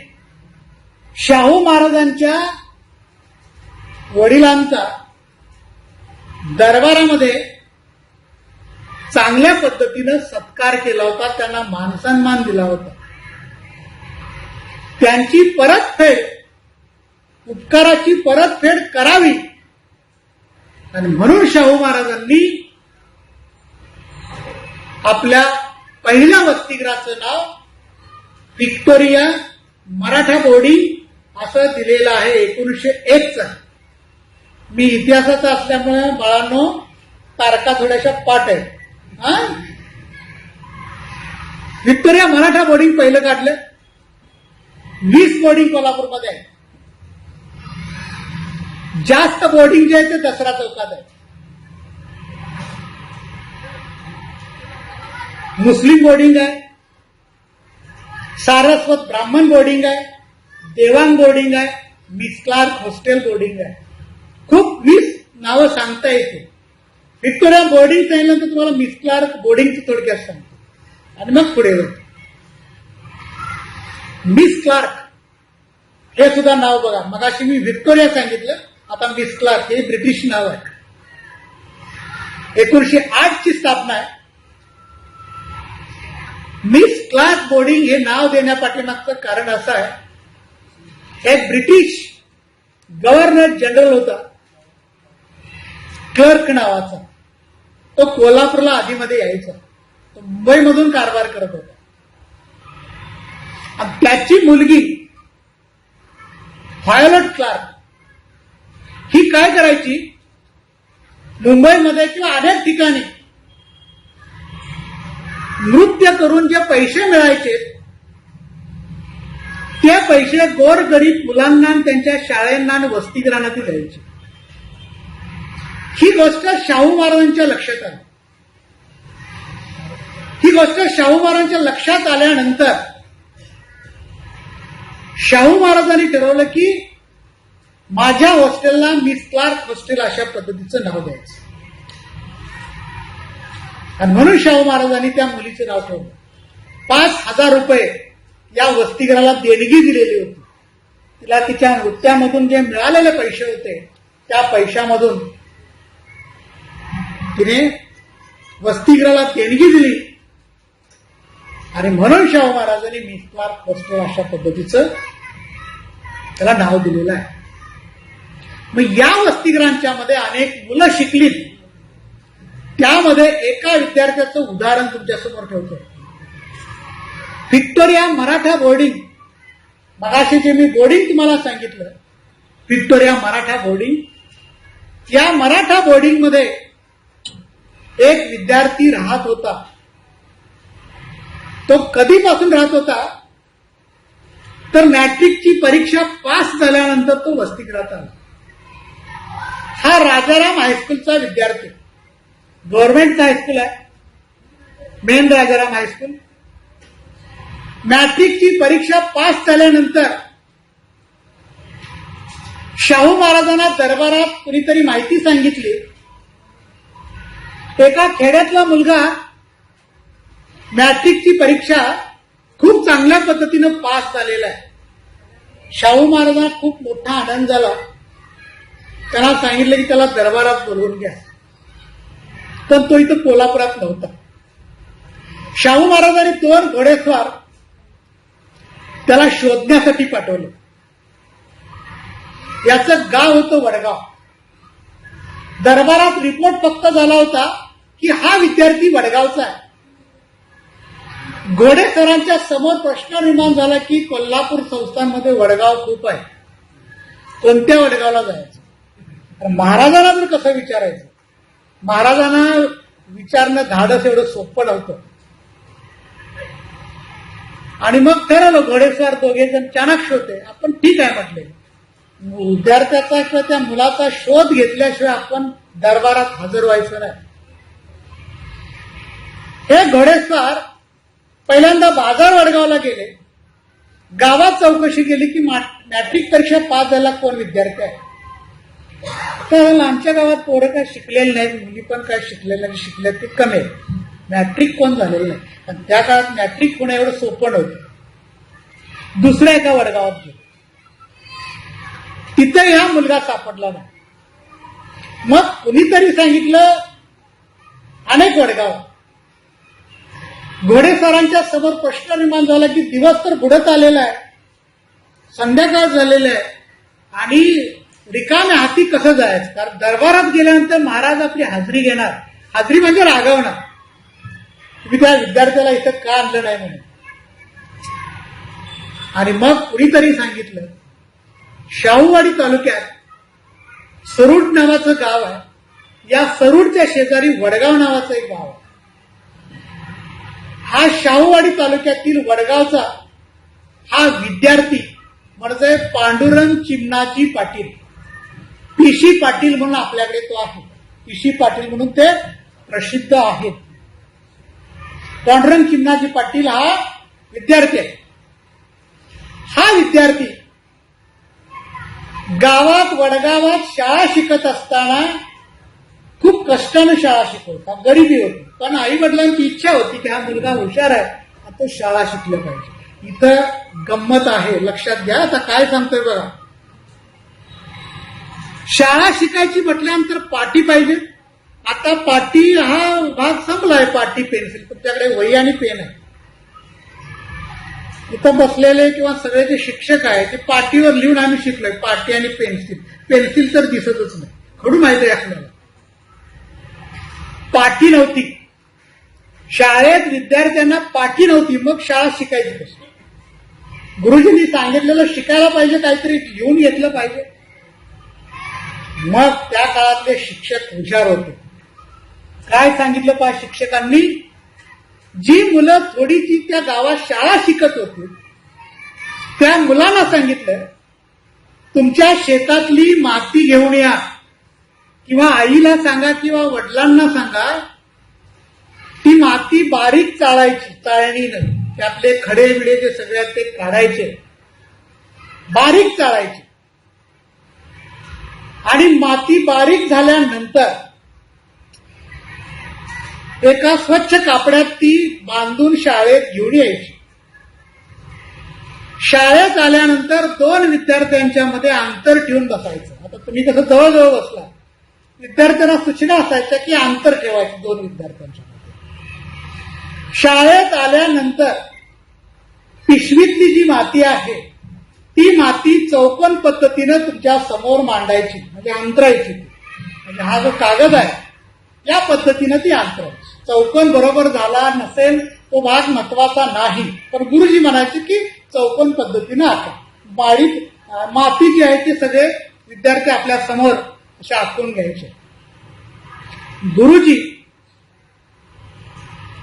शाहू महाराजांच्या वडिलांचा दरबारामध्ये चांगल्या पद्धतीनं सत्कार केला होता, त्यांना मानसन्मान दिला होता. त्यांची परतफेड, उपकाराची परतफेड करावी आणि म्हणून शाहू महाराजांनी आपल्या पहिल्या वसतिगृहाचं नाव व्हिक्टोरिया मराठा बोर्डिंग असं दिलेलं आहे. 1901च. मी इतिहासाचा असल्यामुळे बाळांनो तारखा थोड्याशा पाठ आहेत. व्हिक्टोरिया मराठा बोर्डिंग पहिलं काढलं. 20 बोर्डिंग कोल्हापूरमध्ये आहे. जास्त बोर्डिंग जे आहे ते दसरा चौकात आहे. मुस्लिम बोर्डिंग आहे, सारस्वत ब्राह्मण बोर्डिंग आहे, देवांग बोर्डिंग आहे, मिस क्लार्क हॉस्टेल बोर्डिंग आहे. खूप 20 नावं सांगता येते. व्हिक्टोरिया बोर्डिंग सांगितल्यानंतर तुम्हाला मिस क्लार्क बोर्डिंगची थोडक्यात सांगतो आणि मग पुढे जातो. मिस क्लार्क हे सुद्धा नाव बघा. मगाशी मी व्हिक्टोरिया सांगितलं, आता मिस क्लार्क हे ब्रिटिश नाव आहे. 1908 ची स्थापना आहे. मिस क्लार्क बोर्डिंग हे नाव देण्यापाठीमागचं कारण असं आहे, एक ब्रिटिश गव्हर्नर जनरल होता क्लर्क नावाचा. तो कोल्हापूरला आधीमध्ये यायचा. तो मुंबईमधून कारभार करत होता आणि त्याची मुलगी व्हायोलेट क्लार्क ही काय करायची, मुंबईमध्ये किंवा अनेक ठिकाणी नृत्य करून जे पैसे मिळायचे ते पैसे गोरगरीब मुलांना आणि त्यांच्या शाळांना आणि वसतिगृहांना ती द्यायची. ही गोष्ट शाहू महाराजांच्या लक्षात आली. ही गोष्ट शाहू महाराजांच्या लक्षात आल्यानंतर शाहू महाराजांनी ठरवलं की माझ्या हॉस्टेलला मिस क्लार्क हॉस्टेल अशा पद्धतीचं नाव द्यायचं. आणि म्हणून शाहू महाराजांनी त्या मुलीचं नाव ठेवलं. 5,000 रुपये या वसतिगृहाला देणगी दिलेली होती. तिला तिच्या नृत्यामधून जे मिळालेले पैसे होते त्या पैशामधून तिने वसतिगृहाला देणगी दिली आणि म्हणून शाहू महाराजांनी मिस क्लार्क हॉस्टेल अशा पद्धतीचं त्याला नाव दिलेलं आहे. मग या वसतिगृहांच्या मध्ये अनेक मुलं शिकलीत. त्यामध्ये एका विद्यार्थ्याचं उदाहरण तुमच्यासमोर ठेवतो. व्हिक्टोरिया मराठा बोर्डिंग, मगाशी जे मी बोर्डिंग तुम्हाला सांगितलं, व्हिक्टोरिया मराठा बोर्डिंग, या मराठा बोर्डिंग मध्ये एक विद्यार्थी राहत होता. तो कधीपासून राहत होता तर मॅट्रिकची परीक्षा पास झाल्यानंतर तो वसतिगृहात आला. हा राजाराम हायस्कूलचा विद्यार्थी, गव्हर्नमेंट हायस्कूल आहे, मेन राजाराम हायस्कूल. मॅट्रिकची परीक्षा पास झाल्यानंतर शाहू महाराजांना दरबारात कुणीतरी माहिती सांगितली, एका खेड्यातला मुलगा मॅट्रिकची परीक्षा खूप चांगल्या पद्धतीनं पास झालेला आहे. शाहू महाराजांना खूप मोठा आनंद झाला. त्यांना सांगितलं की त्याला दरबारात बोलवून घ्या. तर तो इथं कोल्हापुरात नव्हता. शाहू महाराजांनी 2 घोडेस्वार त्याला शोधण्यासाठी पाठवलं. याचं गाव होतं वडगाव. दरबारात रिपोर्ट फक्त झाला होता की हा विद्यार्थी वडगावचा आहे. घोडेस्वारांच्या समोर प्रश्न निर्माण झाला की कोल्हापूर संस्थानमध्ये वडगाव खूप आहे, कोणत्या वडगावला जायचं. महाराजांना तर कसं विचारायचं. महाराजांना विचारणं धाडस एवढं सोपं नव्हतं. आणि मग ठरवलं, घोडेस्वार 2 जण चाणक्य होते. आपण ठीक आहे म्हटले, विद्यार्थ्याचा किंवा त्या मुलाचा शोध घेतल्याशिवाय आपण दरबारात हजर व्हायचं नाही. हे घोडेस्वार पहिल्यांदा बाजार वडगावला गेले. गावात चौकशी केली की मॅट्रिक परीक्षा पास झाला कोण विद्यार्थी आहे. तर आमच्या गावात पोरं काय शिकलेले नाहीत, मुली पण काय शिकलेल्या नाही, शिकल्या ते कमी आहेत. मॅट्रिक कोण झालेलं नाही. आणि त्या काळात मॅट्रिक होणं एवढं सोपं नव्हतं. दुसऱ्या एका वडगावात गेलो, तिथे हा मुलगा सापडला नाही. मग कुणीतरी सांगितलं अनेक वडगाव. घोडे सरांच्या समोर प्रश्न निर्माण झाला की दिवस तर बुडत आलेला आहे, संध्याकाळ झालेलं आहे आणि रिकाम्या हाती कसं जायचं. कारण दरबारात गेल्यानंतर महाराज आपली हाजरी घेणार, हाजरी म्हणजे रागवणार, तुम्ही त्या विद्यार्थ्याला इथं का आणलं नाही म्हणून. आणि मग कुणीतरी सांगितलं शाहूवाडी तालुक्यात सरूड नावाचं गाव आहे, या सरूडच्या शेजारी वडगाव नावाचं एक गाव आहे. हा शाहूवाडी तालुक्यातील वडगावचा हा विद्यार्थी म्हणजे पांडुरंग चिमणाजी पाटील, पीशी पाटील म्हणून आपल्याकडे तो आहे. पीशी पाटील म्हणून ते प्रसिद्ध आहेत. पांडुरंग चिमणाजी पाटील हा विद्यार्थी आहे. हा विद्यार्थी गावात वडगावात शाळा शिकत असताना खूप कष्टानं शाळा शिकवता, गरिबी होती, पण आई वडिलांची इच्छा होती की हा मुलगा हुशार आहे, आता शाळा शिकलं पाहिजे. इथं गंमत आहे, लक्षात घ्या. आता काय सांगतोय बघा. शाळा शिकायची म्हटल्यानंतर पाटी पाहिजे. आता पाटी हा भाग संपलाय, पाटी पेन्सिल, तुमच्याकडे वही आणि पेन आहे. इथं बसलेले किंवा सगळे जे शिक्षक आहेत ते पाटीवर लिहून आम्ही शिकलोय, पाटी आणि पेन्सिल. पेन्सिल तर दिसतच नाही, खडू माहित आहे आपल्याला. पाटी नव्हती शाळेत, विद्यार्थ्यांना पाटी नव्हती, मग शाळा शिकायची कशी. गुरुजींनी सांगितलेलं शिकायला पाहिजे, काहीतरी लिहून घेतलं पाहिजे. मग त्या काळातले शिक्षक हुशार होते. काय सांगितलं पाहिजे शिक्षकांनी, जी मुलं थोडीशी त्या गावात शाळा शिकत होती त्या मुलांना सांगितलं तुमच्या शेतातली माती घेऊन या, किंवा आईला सांगा किंवा वडिलांना सांगा ती माती बारीक चाळायची, चाळणीनं त्यातले खडे बिडे जे सगळे आहेत ते काढायचे, बारीक चाळायचे. आणि माती बारीक झाल्यानंतर एका स्वच्छ कापड्यात ती बांधून शाळेत घेऊन यायची. शाळेत आल्यानंतर 2 विद्यार्थ्यांच्या मध्ये अंतर ठेवून बसायचं. आता तुम्ही कसं जवळजवळ बसला, विद्यार्थ्यांना सूचना असायच्या की अंतर ठेवायचं 2 विद्यार्थ्यांच्या मध्ये. शाळेत आल्यानंतर पिशवीतली जी माती आहे ती माती चौकोन पद्धतीनं तुमच्या समोर मांडायची, म्हणजे अंतरायची. म्हणजे हा जो कागद आहे या पद्धतीनं ती अंतरायची. चौकोन बरोबर झाला नसेल तो भाग महत्वाचा नाही, पण गुरुजी म्हणायचे की चौकोन पद्धतीनं आता बारीक माती जी आहे ती सगळे विद्यार्थी आपल्या समोर अशा आखून घ्यायचे. गुरुजी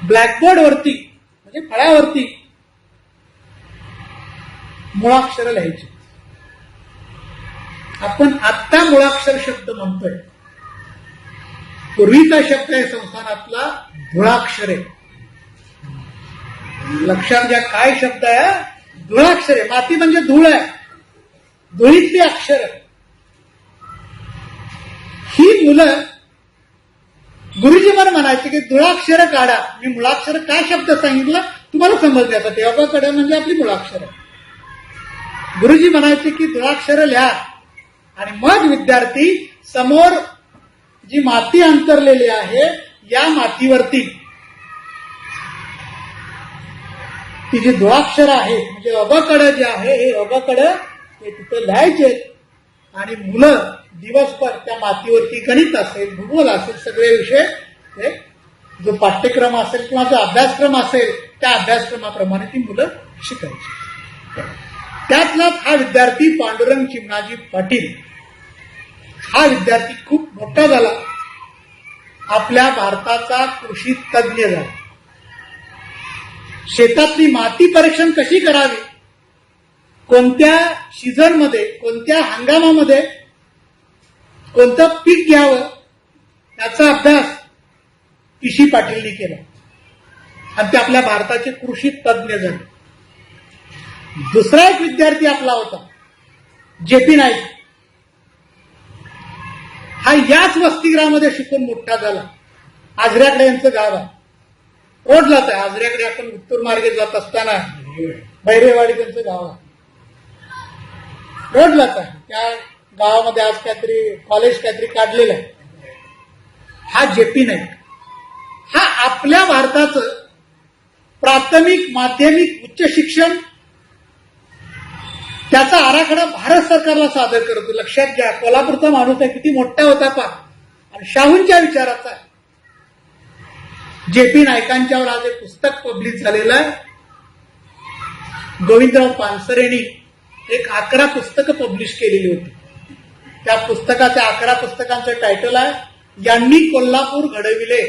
ब्लॅकबोर्ड वरती म्हणजे फळ्यावरती मुळाक्षर लिहायचे. आपण आत्ता मुळाक्षर शब्द म्हणतोय, पूर्वीचा शब्द आहे संस्थानातला धुळाक्षरे. लक्षात घ्या काय शब्द आहे, धुळाक्षरे. माती म्हणजे धूळ आहे, धुळीतली अक्षर. ही मुलं गुरुजी मला म्हणायचे की धुळाक्षर काढा. मी मुळाक्षर काय शब्द सांगितलं तुम्हाला समजले. आता देवाकडे म्हणजे आपली मुळाक्षर आहे. गुरुजी म्हणायचे की धुळाक्षर लिहा आणि मग विद्यार्थी समोर जी माती अंतरलेली आहे या मातीवरती ती जी धुळाक्षर आहे म्हणजे अबकड जे आहे हे अबकड हे तिथे लिहायचे. आणि मुलं दिवसभर त्या मातीवरती गणित असेल, भूगोल असेल, सगळे विषय ते जो पाठ्यक्रम असेल किंवा जो अभ्यासक्रम असेल त्या अभ्यासक्रमाप्रमाणे ती मुलं शिकायची. त्यातलाच हा विद्यार्थी पांडुरंग चिमणाजी पाटील हा विद्यार्थी खूप मोठा झाला, आपल्या भारताचा कृषी तज्ञ झाला. शेतातली माती परीक्षण कशी करावी, कोणत्या सीझनमध्ये, कोणत्या हंगामामध्ये कोणतं पीक घ्यावं याचा अभ्यास पीशी पाटीलनी केला आणि ते आपल्या भारताचे कृषी तज्ञ झाले. दुसरा एक विद्यार्थी आपला होता जे पी नाईक. हा याच वसतिगृहामध्ये शिकून मोठा झाला. आजऱ्याकडे यांचं गाव आहे, रोडलाच आहे. आजऱ्याकडे आपण उत्तर मार्गे जात असताना भैरेवाडी त्यांचं गाव आहे, रोडलाच आहे. त्या गावामध्ये आज काहीतरी कॉलेज काहीतरी काढलेलं आहे. हा जेपी नाईक हा आपल्या भारताचं प्राथमिक, माध्यमिक, उच्च शिक्षण त्याचा आराखडा भारत सरकारला सादर करतो. लक्षात घ्या, कोल्हापूरचा माणूस आहे, किती मोठा होता पा, आणि शाहूंच्या विचाराचा आहे. जेपी नाईकांच्यावर आज एक पुस्तक पब्लिश झालेलं आहे. गोविंदराव पानसरेंनी एक 11 पुस्तकं पब्लिश केलेली होती. त्या पुस्तकाच्या 11 पुस्तकांचं टायटल आहे, यांनी कोल्हापूर घडविले.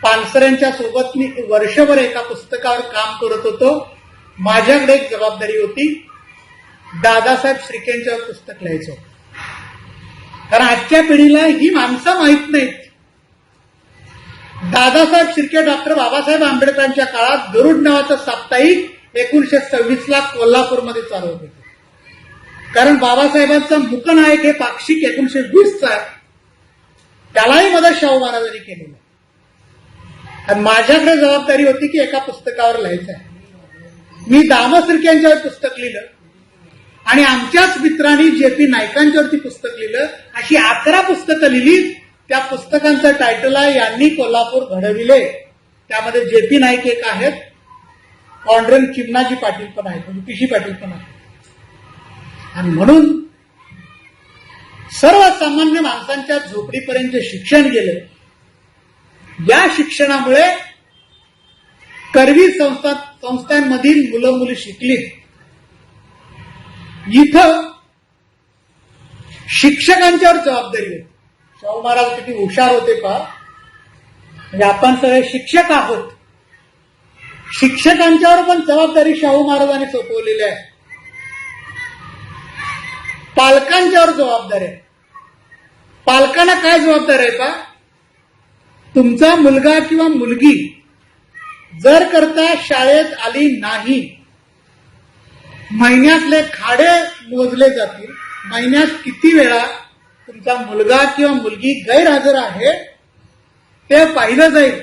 पानसरेंच्या सोबत मी वर्षभर एका पुस्तकावर काम करत होतो. माझ्याकडे एक जबाबदारी होती, दादासाहेब श्रीकेंच्यावर पुस्तक लिहायचं. कारण आजच्या पिढीला ही माणसं माहीत नाहीत. दादासाहेब शिर्के डॉक्टर बाबासाहेब आंबेडकरांच्या काळात गरुड नावाचं साप्ताहिक 1926 कोल्हापूरमध्ये चालवत होते. कारण बाबासाहेबांचा मुकनायक हे पाक्षिक 1920 आहे, त्यालाही मदत शाहू महाराजांनी केलेली. आणि माझ्याकडे जबाबदारी होती की एका पुस्तकावर लिहायचं आहे. मी दामो शिर्के यांच्यावर पुस्तक लिहिलं आणि आमच्याच मित्रांनी जेपी नाईकांच्यावरती पुस्तक लिहिलं. अशी 11 पुस्तकं लिहिली. त्या पुस्तकांचं टायटल आहे, यांनी कोल्हापूर घडविले. त्यामध्ये जेपी नाईक एक आहेत, पांडुरंग चिमणाजी पाटील पण आहेत, म्हणजे पिशी पाटील पण आहेत. आणि म्हणून सर्वसामान्य माणसांच्या झोपडीपर्यंत शिक्षण गेलं. या शिक्षणामुळे करवी संस्थांमधील मुलं मुली शिकली. इथं शिक्षकांच्यावर जबाबदारी होती. शाहू महाराज किती हुशार होते पहा. म्हणजे आपण सगळे शिक्षक आहोत, शिक्षकांच्यावर पण जबाबदारी शाहू महाराजांनी सोपवलेली आहे. पालकांच्यावर जबाबदारी आहे. पालकांना काय जबाबदारी आहे पहा. तुमचा मुलगा किंवा मुलगी जर करता शाळेत आली नाही, महिन्यातले खाडे मोजले जातील. महिन्यात किती वेळा तुमचा मुलगा किंवा मुलगी गैरहजर आहे ते पाहिलं जाईल.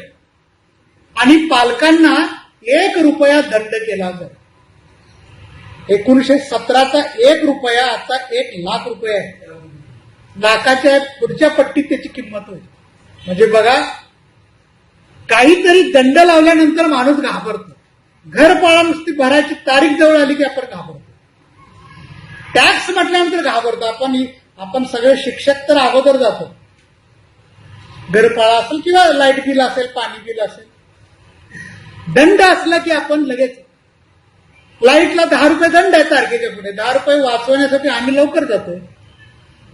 आणि पालकांना 1 रुपया दंड केला जाईल. 1917चा 1 रुपया आता 1 लाख रुपये आहे. लाखाच्या पुढच्या पट्टीत त्याची किंमत होईल. म्हणजे बघा, काहीतरी दंड लावल्यानंतर माणूस घाबरतो. घरपाळा नुसती भरायची तारीख जवळ आली की आपण घाबरतो. टॅक्स म्हटल्यानंतर घाबरतो. आपण सगळे शिक्षक तर अगोदर जातो. घरपाळा असेल किंवा लाईट बिल असेल, पाणी बिल असेल, दंड असला की आपण लगेच. लाईटला 10 रुपये दंड आहे तारखेच्या पुढे. 10 रुपये वाचवण्यासाठी आम्ही लवकर जातो.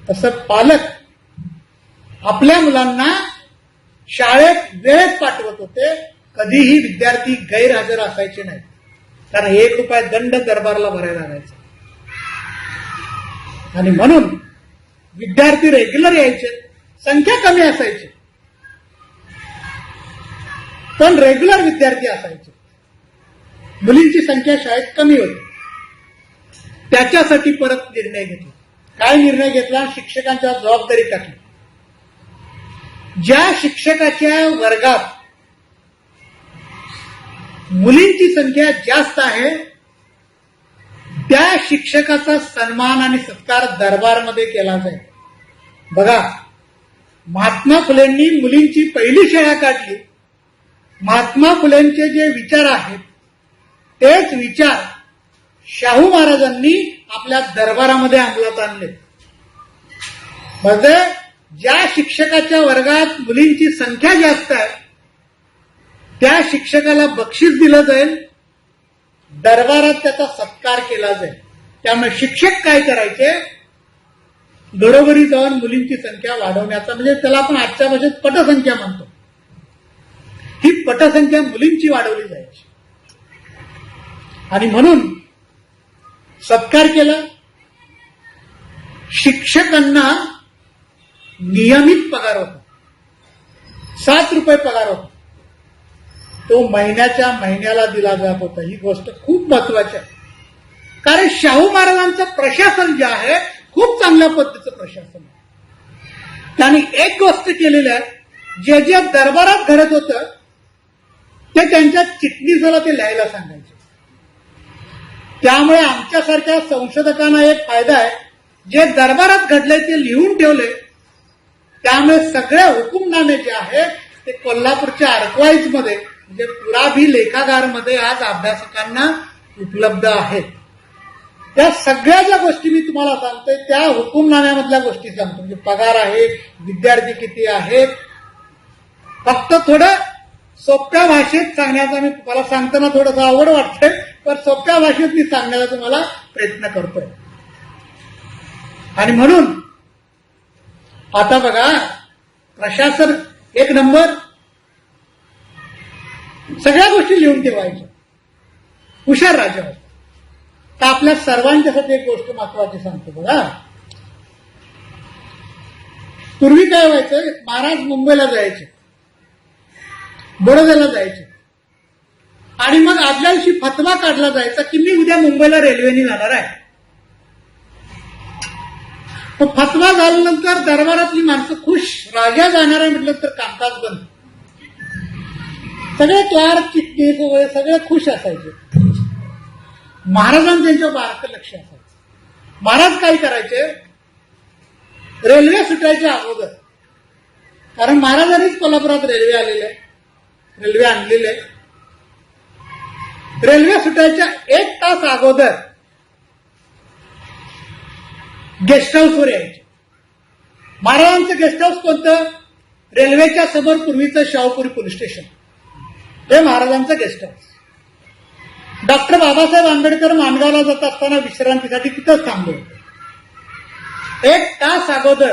तसं पालक आपल्या मुलांना शाळेत वेळेत पाठवत होते. कधीही विद्यार्थी गैरहजर असायचे नाही. कारण 1 रुपया दंड दरबारला भरायला लागायचा. आणि म्हणून विद्यार्थी रेग्युलर यायचे, संख्या कमी असायची पण रेग्युलर विद्यार्थी असायचे. मुलींची संख्या शाळेत कमी होती. त्याच्यासाठी परत निर्णय घेतला. काय निर्णय घेतला? शिक्षकांच्या जबाबदारी टाकली. ज्या शिक्षकाच्या वर्गात मुलींची संख्या जास्त आहे त्या शिक्षकाचा सन्मान आणि सत्कार दरबारमध्ये केला जाईल. बघा, महात्मा फुलेंनी मुलींची पहिली शाळा काढली. महात्मा फुलेंचे जे विचार आहेत तेच विचार शाहू महाराजांनी आपल्या दरबारामध्ये अंमलात आणले. म्हणजे ज्या शिक्षकाच्या वर्गात मुलींची संख्या जास्त आहे त्या शिक्षकाला बक्षीस दिलं जाईल, दरबारात त्याचा सत्कार केला जाईल. त्यामुळे शिक्षक काय करायचे? घरोघरी जाऊन मुलींची संख्या वाढवण्याचा, म्हणजे त्याला आपण आजच्या भाषेत पटसंख्या म्हणतो, ही पटसंख्या मुलींची वाढवली जायची. आणि म्हणून सत्कार केला. शिक्षकांना नियमित पगार होता. 7 रुपये पगार होता. तो महिन्याच्या महिन्याला दिला जात होता. ही गोष्ट खूप महत्वाची आहे. कारण शाहू महाराजांचं प्रशासन जे आहे खूप चांगल्या पद्धतीचं प्रशासन आहे. त्यांनी एक गोष्ट केलेली आहे, जे जे दरबारात घडत होतं ते त्यांच्या चिटणीसाला ते लिहायला सांगायचे. त्यामुळे आमच्यासारख्या संशोधकांना एक फायदा आहे, जे दरबारात घडले ते लिहून ठेवले. त्यामुळे सगळे हुकुमनामे जे आहेत ते कोल्हापूरच्या आर्कवाईज मध्ये म्हणजे पुराभी लेखागारमध्ये आज अभ्यासकांना उपलब्ध आहेत. त्या सगळ्या ज्या गोष्टी मी तुम्हाला सांगतोय त्या हुकुमनाम्यामधल्या गोष्टी सांगतो. म्हणजे पगार आहे, विद्यार्थी किती आहेत, फक्त थोडं सोप्या भाषेत सांगण्याचा मी तुम्हाला सांगताना थोडंसं अवघड वाटतंय, पण सोप्या भाषेत मी सांगण्याचा तुम्हाला प्रयत्न करतोय. आणि म्हणून आता बघा, प्रशासन एक नंबर, सगळ्या गोष्टी लिहून ठेवायच्या, हुशार राजा होता. तर आपल्या सर्वांच्यासाठी एक गोष्ट महत्वाची सांगतो बघा. पूर्वी काय व्हायचं, महाराज मुंबईला जायचे, बडोद्याला जायचे आणि मग आदल्या दिवशी फतवा काढला जायचा की मी उद्या मुंबईला रेल्वेने जाणार आहे. तो फतवा झाल्यानंतर दरबारातली माणसं खुश, राजा जाणार आहे म्हटलं तर कामकाज बंद. सगळे क्लार्क चिटणीस वगैरे सगळे खुश असायचे. महाराजांचं त्यांच्यावर बारकं लक्ष असायचं. महाराज काय करायचे, रेल्वे सुटायच्या अगोदर, कारण महाराजांनीच कोल्हापुरात रेल्वे आलेले आहे, रेल्वे आणलेले आहे, रेल्वे सुटायच्या 1 तास अगोदर गेस्ट हाऊसवर यायचे. महाराजांचं गेस्ट हाऊस कोणतं, रेल्वेच्या समोर पूर्वीचं शाहूपुरी पोलीस स्टेशन, हे महाराजांचं guest house. Doctor Babasaheb Ambedkar माणगावला जात असताना विश्रांतीसाठी तिथंच थांबले. 1 तास अगोदर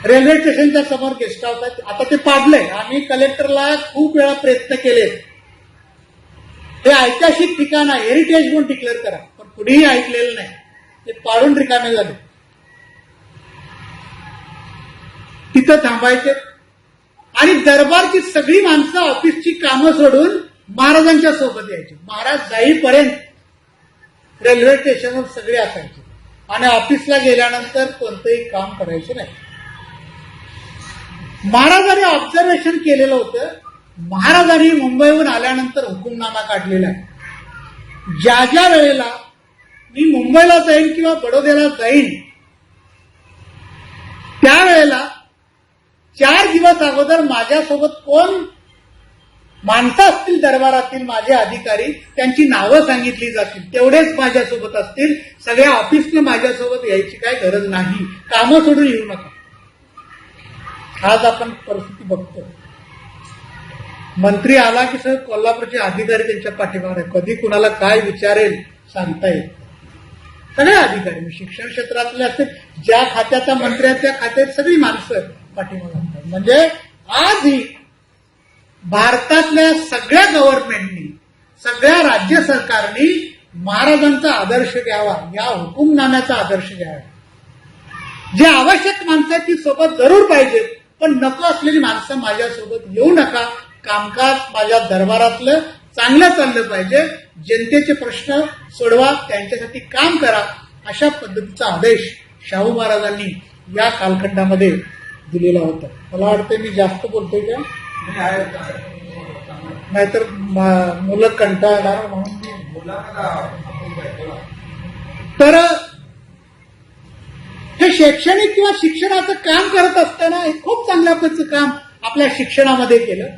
रेल्वे स्टेशनच्या समोर गेस्ट हाऊस आहे. आता ते पाडलंय. आम्ही कलेक्टरला खूप वेळा प्रयत्न केले, हे ऐतिहासिक ठिकाण आहे, हेरिटेज म्हणून डिक्लेअर करा, पण कुणीही ऐकलेलं नाही. ते पाडून रिकामे झाले. तिथं थांबायचे आणि दरबारची सगळी माणसं ऑफिसची कामं सोडून महाराजांच्या सोबत यायचे. महाराज जाईपर्यंत रेल्वे स्टेशनवर सगळे असायचे आणि ऑफिसला गेल्यानंतर कोणतंही काम करायचं नाही. महाराजांनी ऑब्झर्वेशन केलेलं होतं. महाराजांनी मुंबईहून आल्यानंतर हुकुमनामा काढलेला आहे. ज्या ज्या वेळेला मी मुंबईला जाईन किंवा बडोद्याला जाईन त्यावेळेला 4 दिवस अगोदर माझ्यासोबत कोण माणसं असतील दरबारातील माझे अधिकारी, त्यांची नावं सांगितली जातील, तेवढेच माझ्यासोबत असतील. सगळ्या ऑफिसने माझ्यासोबत यायची काय गरज नाही, कामं सोडून येऊ नका. आज आपण परिस्थिती बघतो. मंत्री आला की सर कोल्हापूरचे अधिकारी त्यांच्या पाठीमागे, कधी कुणाला काय विचारेल सांगता येईल. सगळे अधिकारी शिक्षण क्षेत्रातले असतील, ज्या खात्याचा मंत्री आहे त्या खात्यात सगळी माणसं पाठीमागे असतात. म्हणजे आजही भारतातल्या सगळ्या गव्हर्नमेंटनी, सगळ्या राज्य सरकारनी महाराजांचा आदर्श घ्यावा, या हुकुमनाम्याचा आदर्श घ्यावा. जे आवश्यक माणसं आहेत ती सोबत जरूर पाहिजेत, पण नको असलेली माणसं माझ्यासोबत येऊ नका. कामकाज माझ्या दरबारातलं चांगलं चाललं पाहिजे, जनतेचे प्रश्न सोडवा, त्यांच्यासाठी काम करा, अशा पद्धतीचा आदेश शाहू महाराजांनी या कालखंडामध्ये दिलेला होता. मला वाटतं मी जास्त बोलतोय का, नाहीतर मुलं कंटाळणार म्हणून. तर हे शैक्षणिक किंवा शिक्षणाचं काम करत असताना हे खूप चांगल्या पद्धतीचं काम आपल्या शिक्षणामध्ये केलं.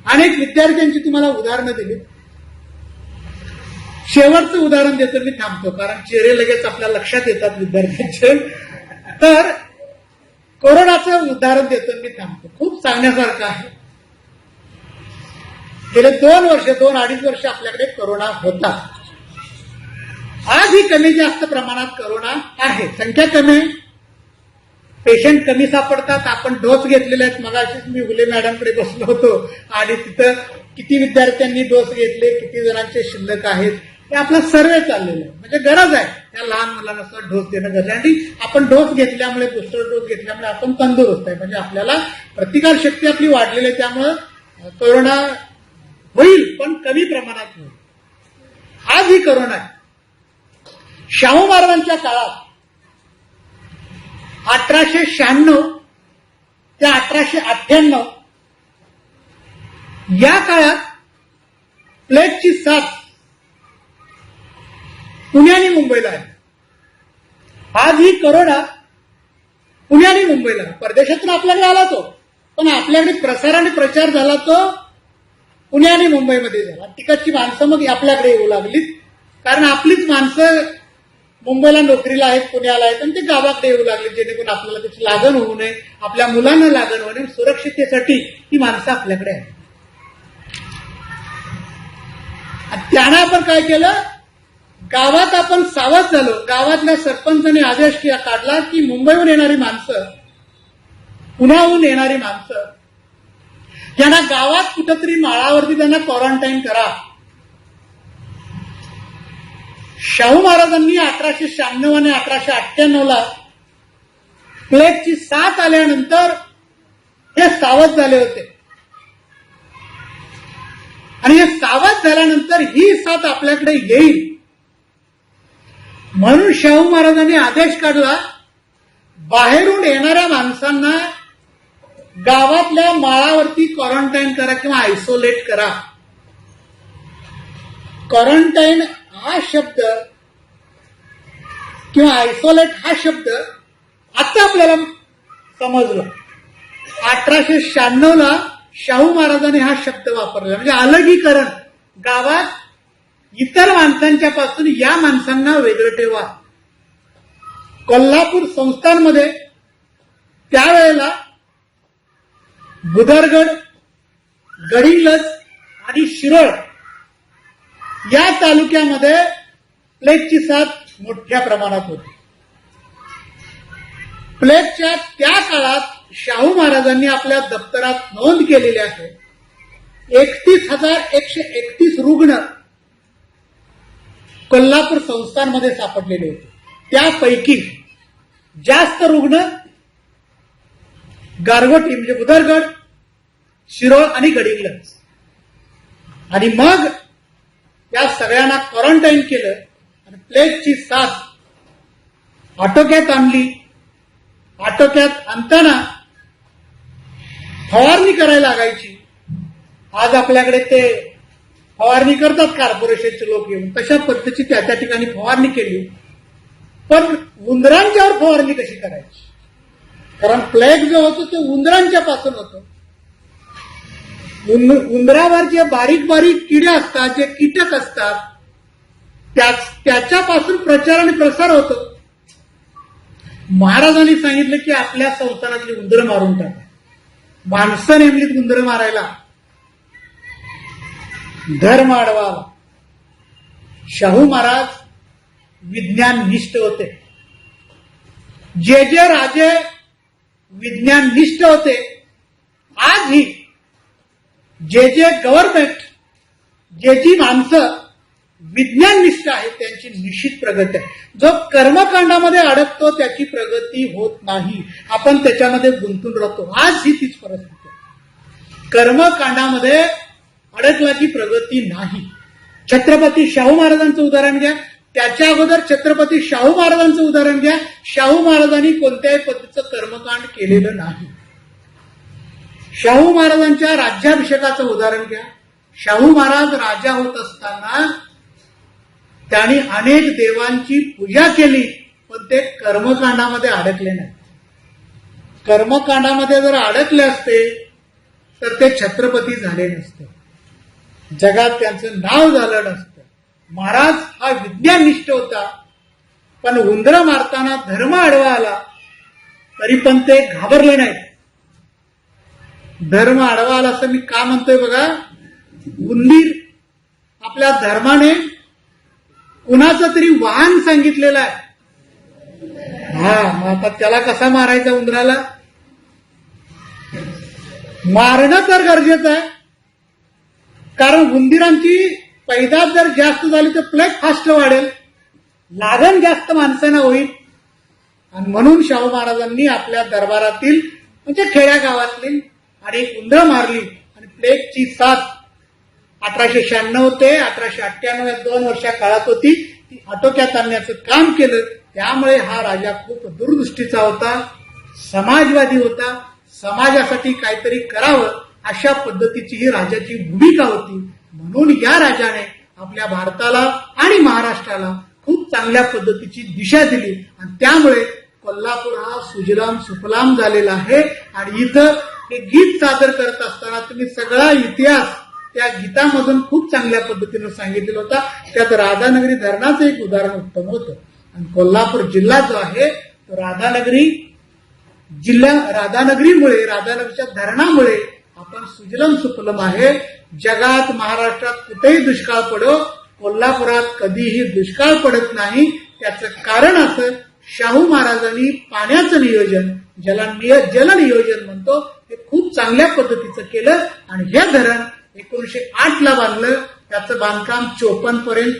अनेक विद्यार्थ्यांची तुम्हाला उदाहरणं दिली. शेवटचं उदाहरण देतो, मी थांबतो कारण चेहरे लगेच आपल्या लक्षात येतात विद्यार्थ्यांचे. तर कोरोनाचं उदाहरण देतो, मी थांबतो. खूप सांगण्यासारखं आहे. गेले 2-2.5 वर्ष आपल्याकडे कोरोना होता. आजही कमी जास्त प्रमाणात कोरोना आहे, संख्या कमी आहे, पेशंट कमी सापडतात. आपण डोस घेतलेले आहेत. मगाशीच मी हुले मॅडमकडे बसलो होतो आणि तिथं किती विद्यार्थ्यांनी डोस घेतले, किती जणांचे शिल्लक आहेत, हे आपला सर्वे चाललेला आहे. म्हणजे गरज आहे त्या लहान मुलांना डोस देणं गरज आहे. आणि आपण डोस घेतल्यामुळे, बुस्टर डोस घेतल्यामुळे आपण तंदुरुस्त आहे, म्हणजे आपल्याला प्रतिकारशक्ती आपली वाढलेली आहे. त्यामुळे कोरोना होईल पण कमी प्रमाणात होईल. आज ही कोरोना आहे. शाहू महाराजांच्या काळात 1896 ते 1898 या काळात प्लेगची साथ पुणे आणि मुंबईला आहे. आज ही करोना पुणे आणि मुंबईला, परदेशातून आपल्याकडे आला तो, पण आपल्याकडे प्रसार आणि प्रचार झाला तो पुणे आणि मुंबईमध्ये झाला. तिकडची माणसं मग आपल्याकडे येऊ लागलीत, कारण आपलीच माणसं मुंबईला नोकरीला आहेत, पुण्याला आहेत, आणि ते गावाकडे येऊ लागले, जेणेकरून आपल्याला त्याची लागण होऊ नये, आपल्या मुलांना लागण होऊ नये, सुरक्षिततेसाठी ही माणसं आपल्याकडे आहेत. त्यानं आपण काय केलं, गावात आपण सावध झालो. गावातल्या सरपंचाने आदेश काढला की मुंबईहून येणारी माणसं, पुण्याहून येणारी माणसं यांना गावात कुठंतरी माळावरती त्यांना क्वारंटाईन करा. शाहू महाराजांनी 1896 आणि 1898 प्लेगची साथ आल्यानंतर हे सावध झाले होते, आणि हे सावध झाल्यानंतर ही साथ आपल्याकडे येईल म्हणून शाहू महाराजांनी आदेश काढला, बाहेरून येणाऱ्या माणसांना गावातल्या माळावरती क्वारंटाईन करा किंवा आयसोलेट करा. क्वारंटाईन हा शब्द किंवा आयसोलेट हा शब्द आता आपल्याला समजलं. 1896 शाहू महाराजांनी हा शब्द वापरला, म्हणजे अलगीकरण. गावात इतर माणसांच्या पासून या माणसांना वेगळं ठेवा. कोल्हापूर संस्थानमध्ये त्यावेळेला बुदरगड, गडिंग्लज आणि शिरोळ या तालुक्यामध्ये प्लेगची साथ मोठ्या प्रमाणात होती. प्लेगच्या त्या काळात शाहू महाराजांनी आपल्या दप्तरात नोंद केलेली आहे, 31,131 रुग्ण कोल्हापूर संस्थानमध्ये सापडलेले होते. त्यापैकी जास्त रुग्ण गारगोटी म्हणजे बुदरगड, शिरोळ आणि गडिंग्लज. आणि मग या सगळ्यांना क्वारंटाईन केलं आणि प्लेगची साथ आटोक्यात आणली. आटोक्यात आणताना फवारणी करायला लागायची. आज आपल्याकडे ते फवारणी करतात कॉर्पोरेशनचे लोक येऊन, तशा पद्धतीची त्या ठिकाणी फवारणी केली. पण उंदरांच्यावर फवारणी कशी करायची, कारण प्लेग जो होतो तो उंदरांच्या पासून होतो. उंदरावर जे बारीक बारीक किडे असतात, जे कीटक असतात, त्याच्यापासून प्रचार आणि प्रसार होतो. महाराजांनी सांगितलं की आपल्या संस्थानातली उंदरं मारून टाका. माणसं नेमलीत उंदरं मारायला. धर्म अडवावा. शाहू महाराज विज्ञाननिष्ठ होते. जे जे राजे विज्ञाननिष्ठ होते, आजही जे जे गव्हर्नमेंट, जे जी माणसं विज्ञाननिष्ठ आहेत त्यांची निश्चित प्रगती आहे. जो कर्मकांडामध्ये अडकतो त्याची प्रगती होत नाही, आपण त्याच्यामध्ये गुंतून राहतो. आज ही तीच परिस्थिती आहे. कर्मकांडामध्ये अडकल्याची प्रगती नाही. छत्रपती शाहू महाराजांचं उदाहरण घ्या, त्याच्या अगोदर छत्रपती शाहू महाराजांचं उदाहरण घ्या. शाहू महाराजांनी कोणत्याही पद्धतीचं कर्मकांड केलेलं नाही. शाहू महाराजांच्या राज्याभिषेकाचं उदाहरण घ्या. शाहू महाराज राजा होत असताना त्यांनी अनेक देवांची पूजा केली, पण ते कर्मकांडामध्ये अडकले नाही. कर्मकांडामध्ये जर अडकले असते तर ते छत्रपती झाले नसते, जगात त्यांचं नाव झालं नसतं. महाराज हा विज्ञाननिष्ठ होता, पण उंदरं मारताना धर्म आडवा आला तरी पण ते घाबरले नाहीत. धर्म आडवा आला असं मी का म्हणतोय बघा. उंदीर आपल्या धर्माने कुणाचं तरी वाहन सांगितलेलं आहे. मग आता त्याला कसा मारायचा उंदराला? मारणं तर गरजेचं आहे, कारण उंदीरांची पैदास जर जास्त झाली तर प्लेग फास्ट वाढेल, लागण जास्त माणसांना होईल. आणि म्हणून शाहू महाराजांनी आपल्या दरबारातील म्हणजे खेड्या गावातली आणि उंदरं मारली आणि प्लेगची साथ 1896 ते 1898 या 2 वर्षा काळात होती, ती आटोक्यात आणण्याचं काम केलं. त्यामुळे हा राजा खूप दूरदृष्टीचा होता. समाजवादी होता, समाजासाठी काहीतरी करावं अशा पद्धतीची ही राजाची भूमिका होती. म्हणून या राजाने आपल्या भारताला आणि महाराष्ट्राला खूप चांगल्या पद्धतीची दिशा दिली आणि त्यामुळे कोल्हापूर हा सुजलाम सुफलाम झालेला आहे. आणि इथं हे गीत सादर करत असताना तुम्ही सगळा इतिहास त्या गीतामधून खूप चांगल्या पद्धतीनं सांगितलेला होता. त्यात राधानगरी धरणाचं एक उदाहरण उत्तम होतं. आणि कोल्हापूर जिल्हा जो आहे तो राधानगरीमुळे राधानगरीच्या धरणामुळे आपण सुजलम सुफलम आहे. जगात महाराष्ट्रात कुठेही दुष्काळ पडो, कोल्हापुरात कधीही दुष्काळ पडत नाही. त्याचं कारण असं शाहू महाराजांनी पाण्याचं नियोजन जल नियोजन म्हणतो ते खूप चांगल्या पद्धतीचं केलं. आणि हे धरण 1908 ला बांधलं. त्याचं बांधकाम 54 पर्यंत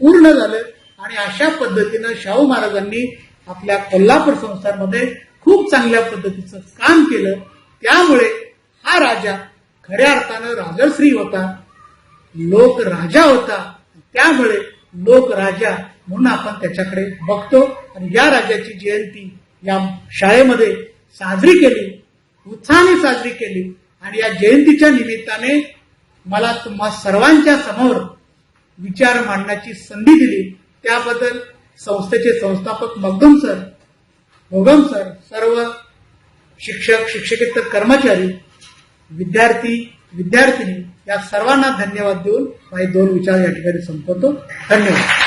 पूर्ण झालं. आणि अशा पद्धतीनं शाहू महाराजांनी आपल्या कोल्हापूर संस्थानमध्ये खूप चांगल्या पद्धतीचं काम केलं. त्यामुळे हा राजा खऱ्या अर्थानं राजश्री होता, लोक राजा होता. त्यामुळे लोक राजा म्हणून आपण त्याच्याकडे बघतो. आणि या राजाची जयंती या शाळेमध्ये साजरी केली, उत्साहाने साजरी केली. आणि या जयंतीच्या निमित्ताने मला तुम्हा सर्वांच्या समोर विचार मांडण्याची संधी दिली. त्याबद्दल संस्थेचे संस्थापक मगदुम सर, भोगम सर, सर्व शिक्षक, शिक्षकेतर कर्मचारी, विद्यार्थी, विद्यार्थिनी या सर्वांना धन्यवाद देऊन माझे 2 विचार या ठिकाणी संपवतो. धन्यवाद.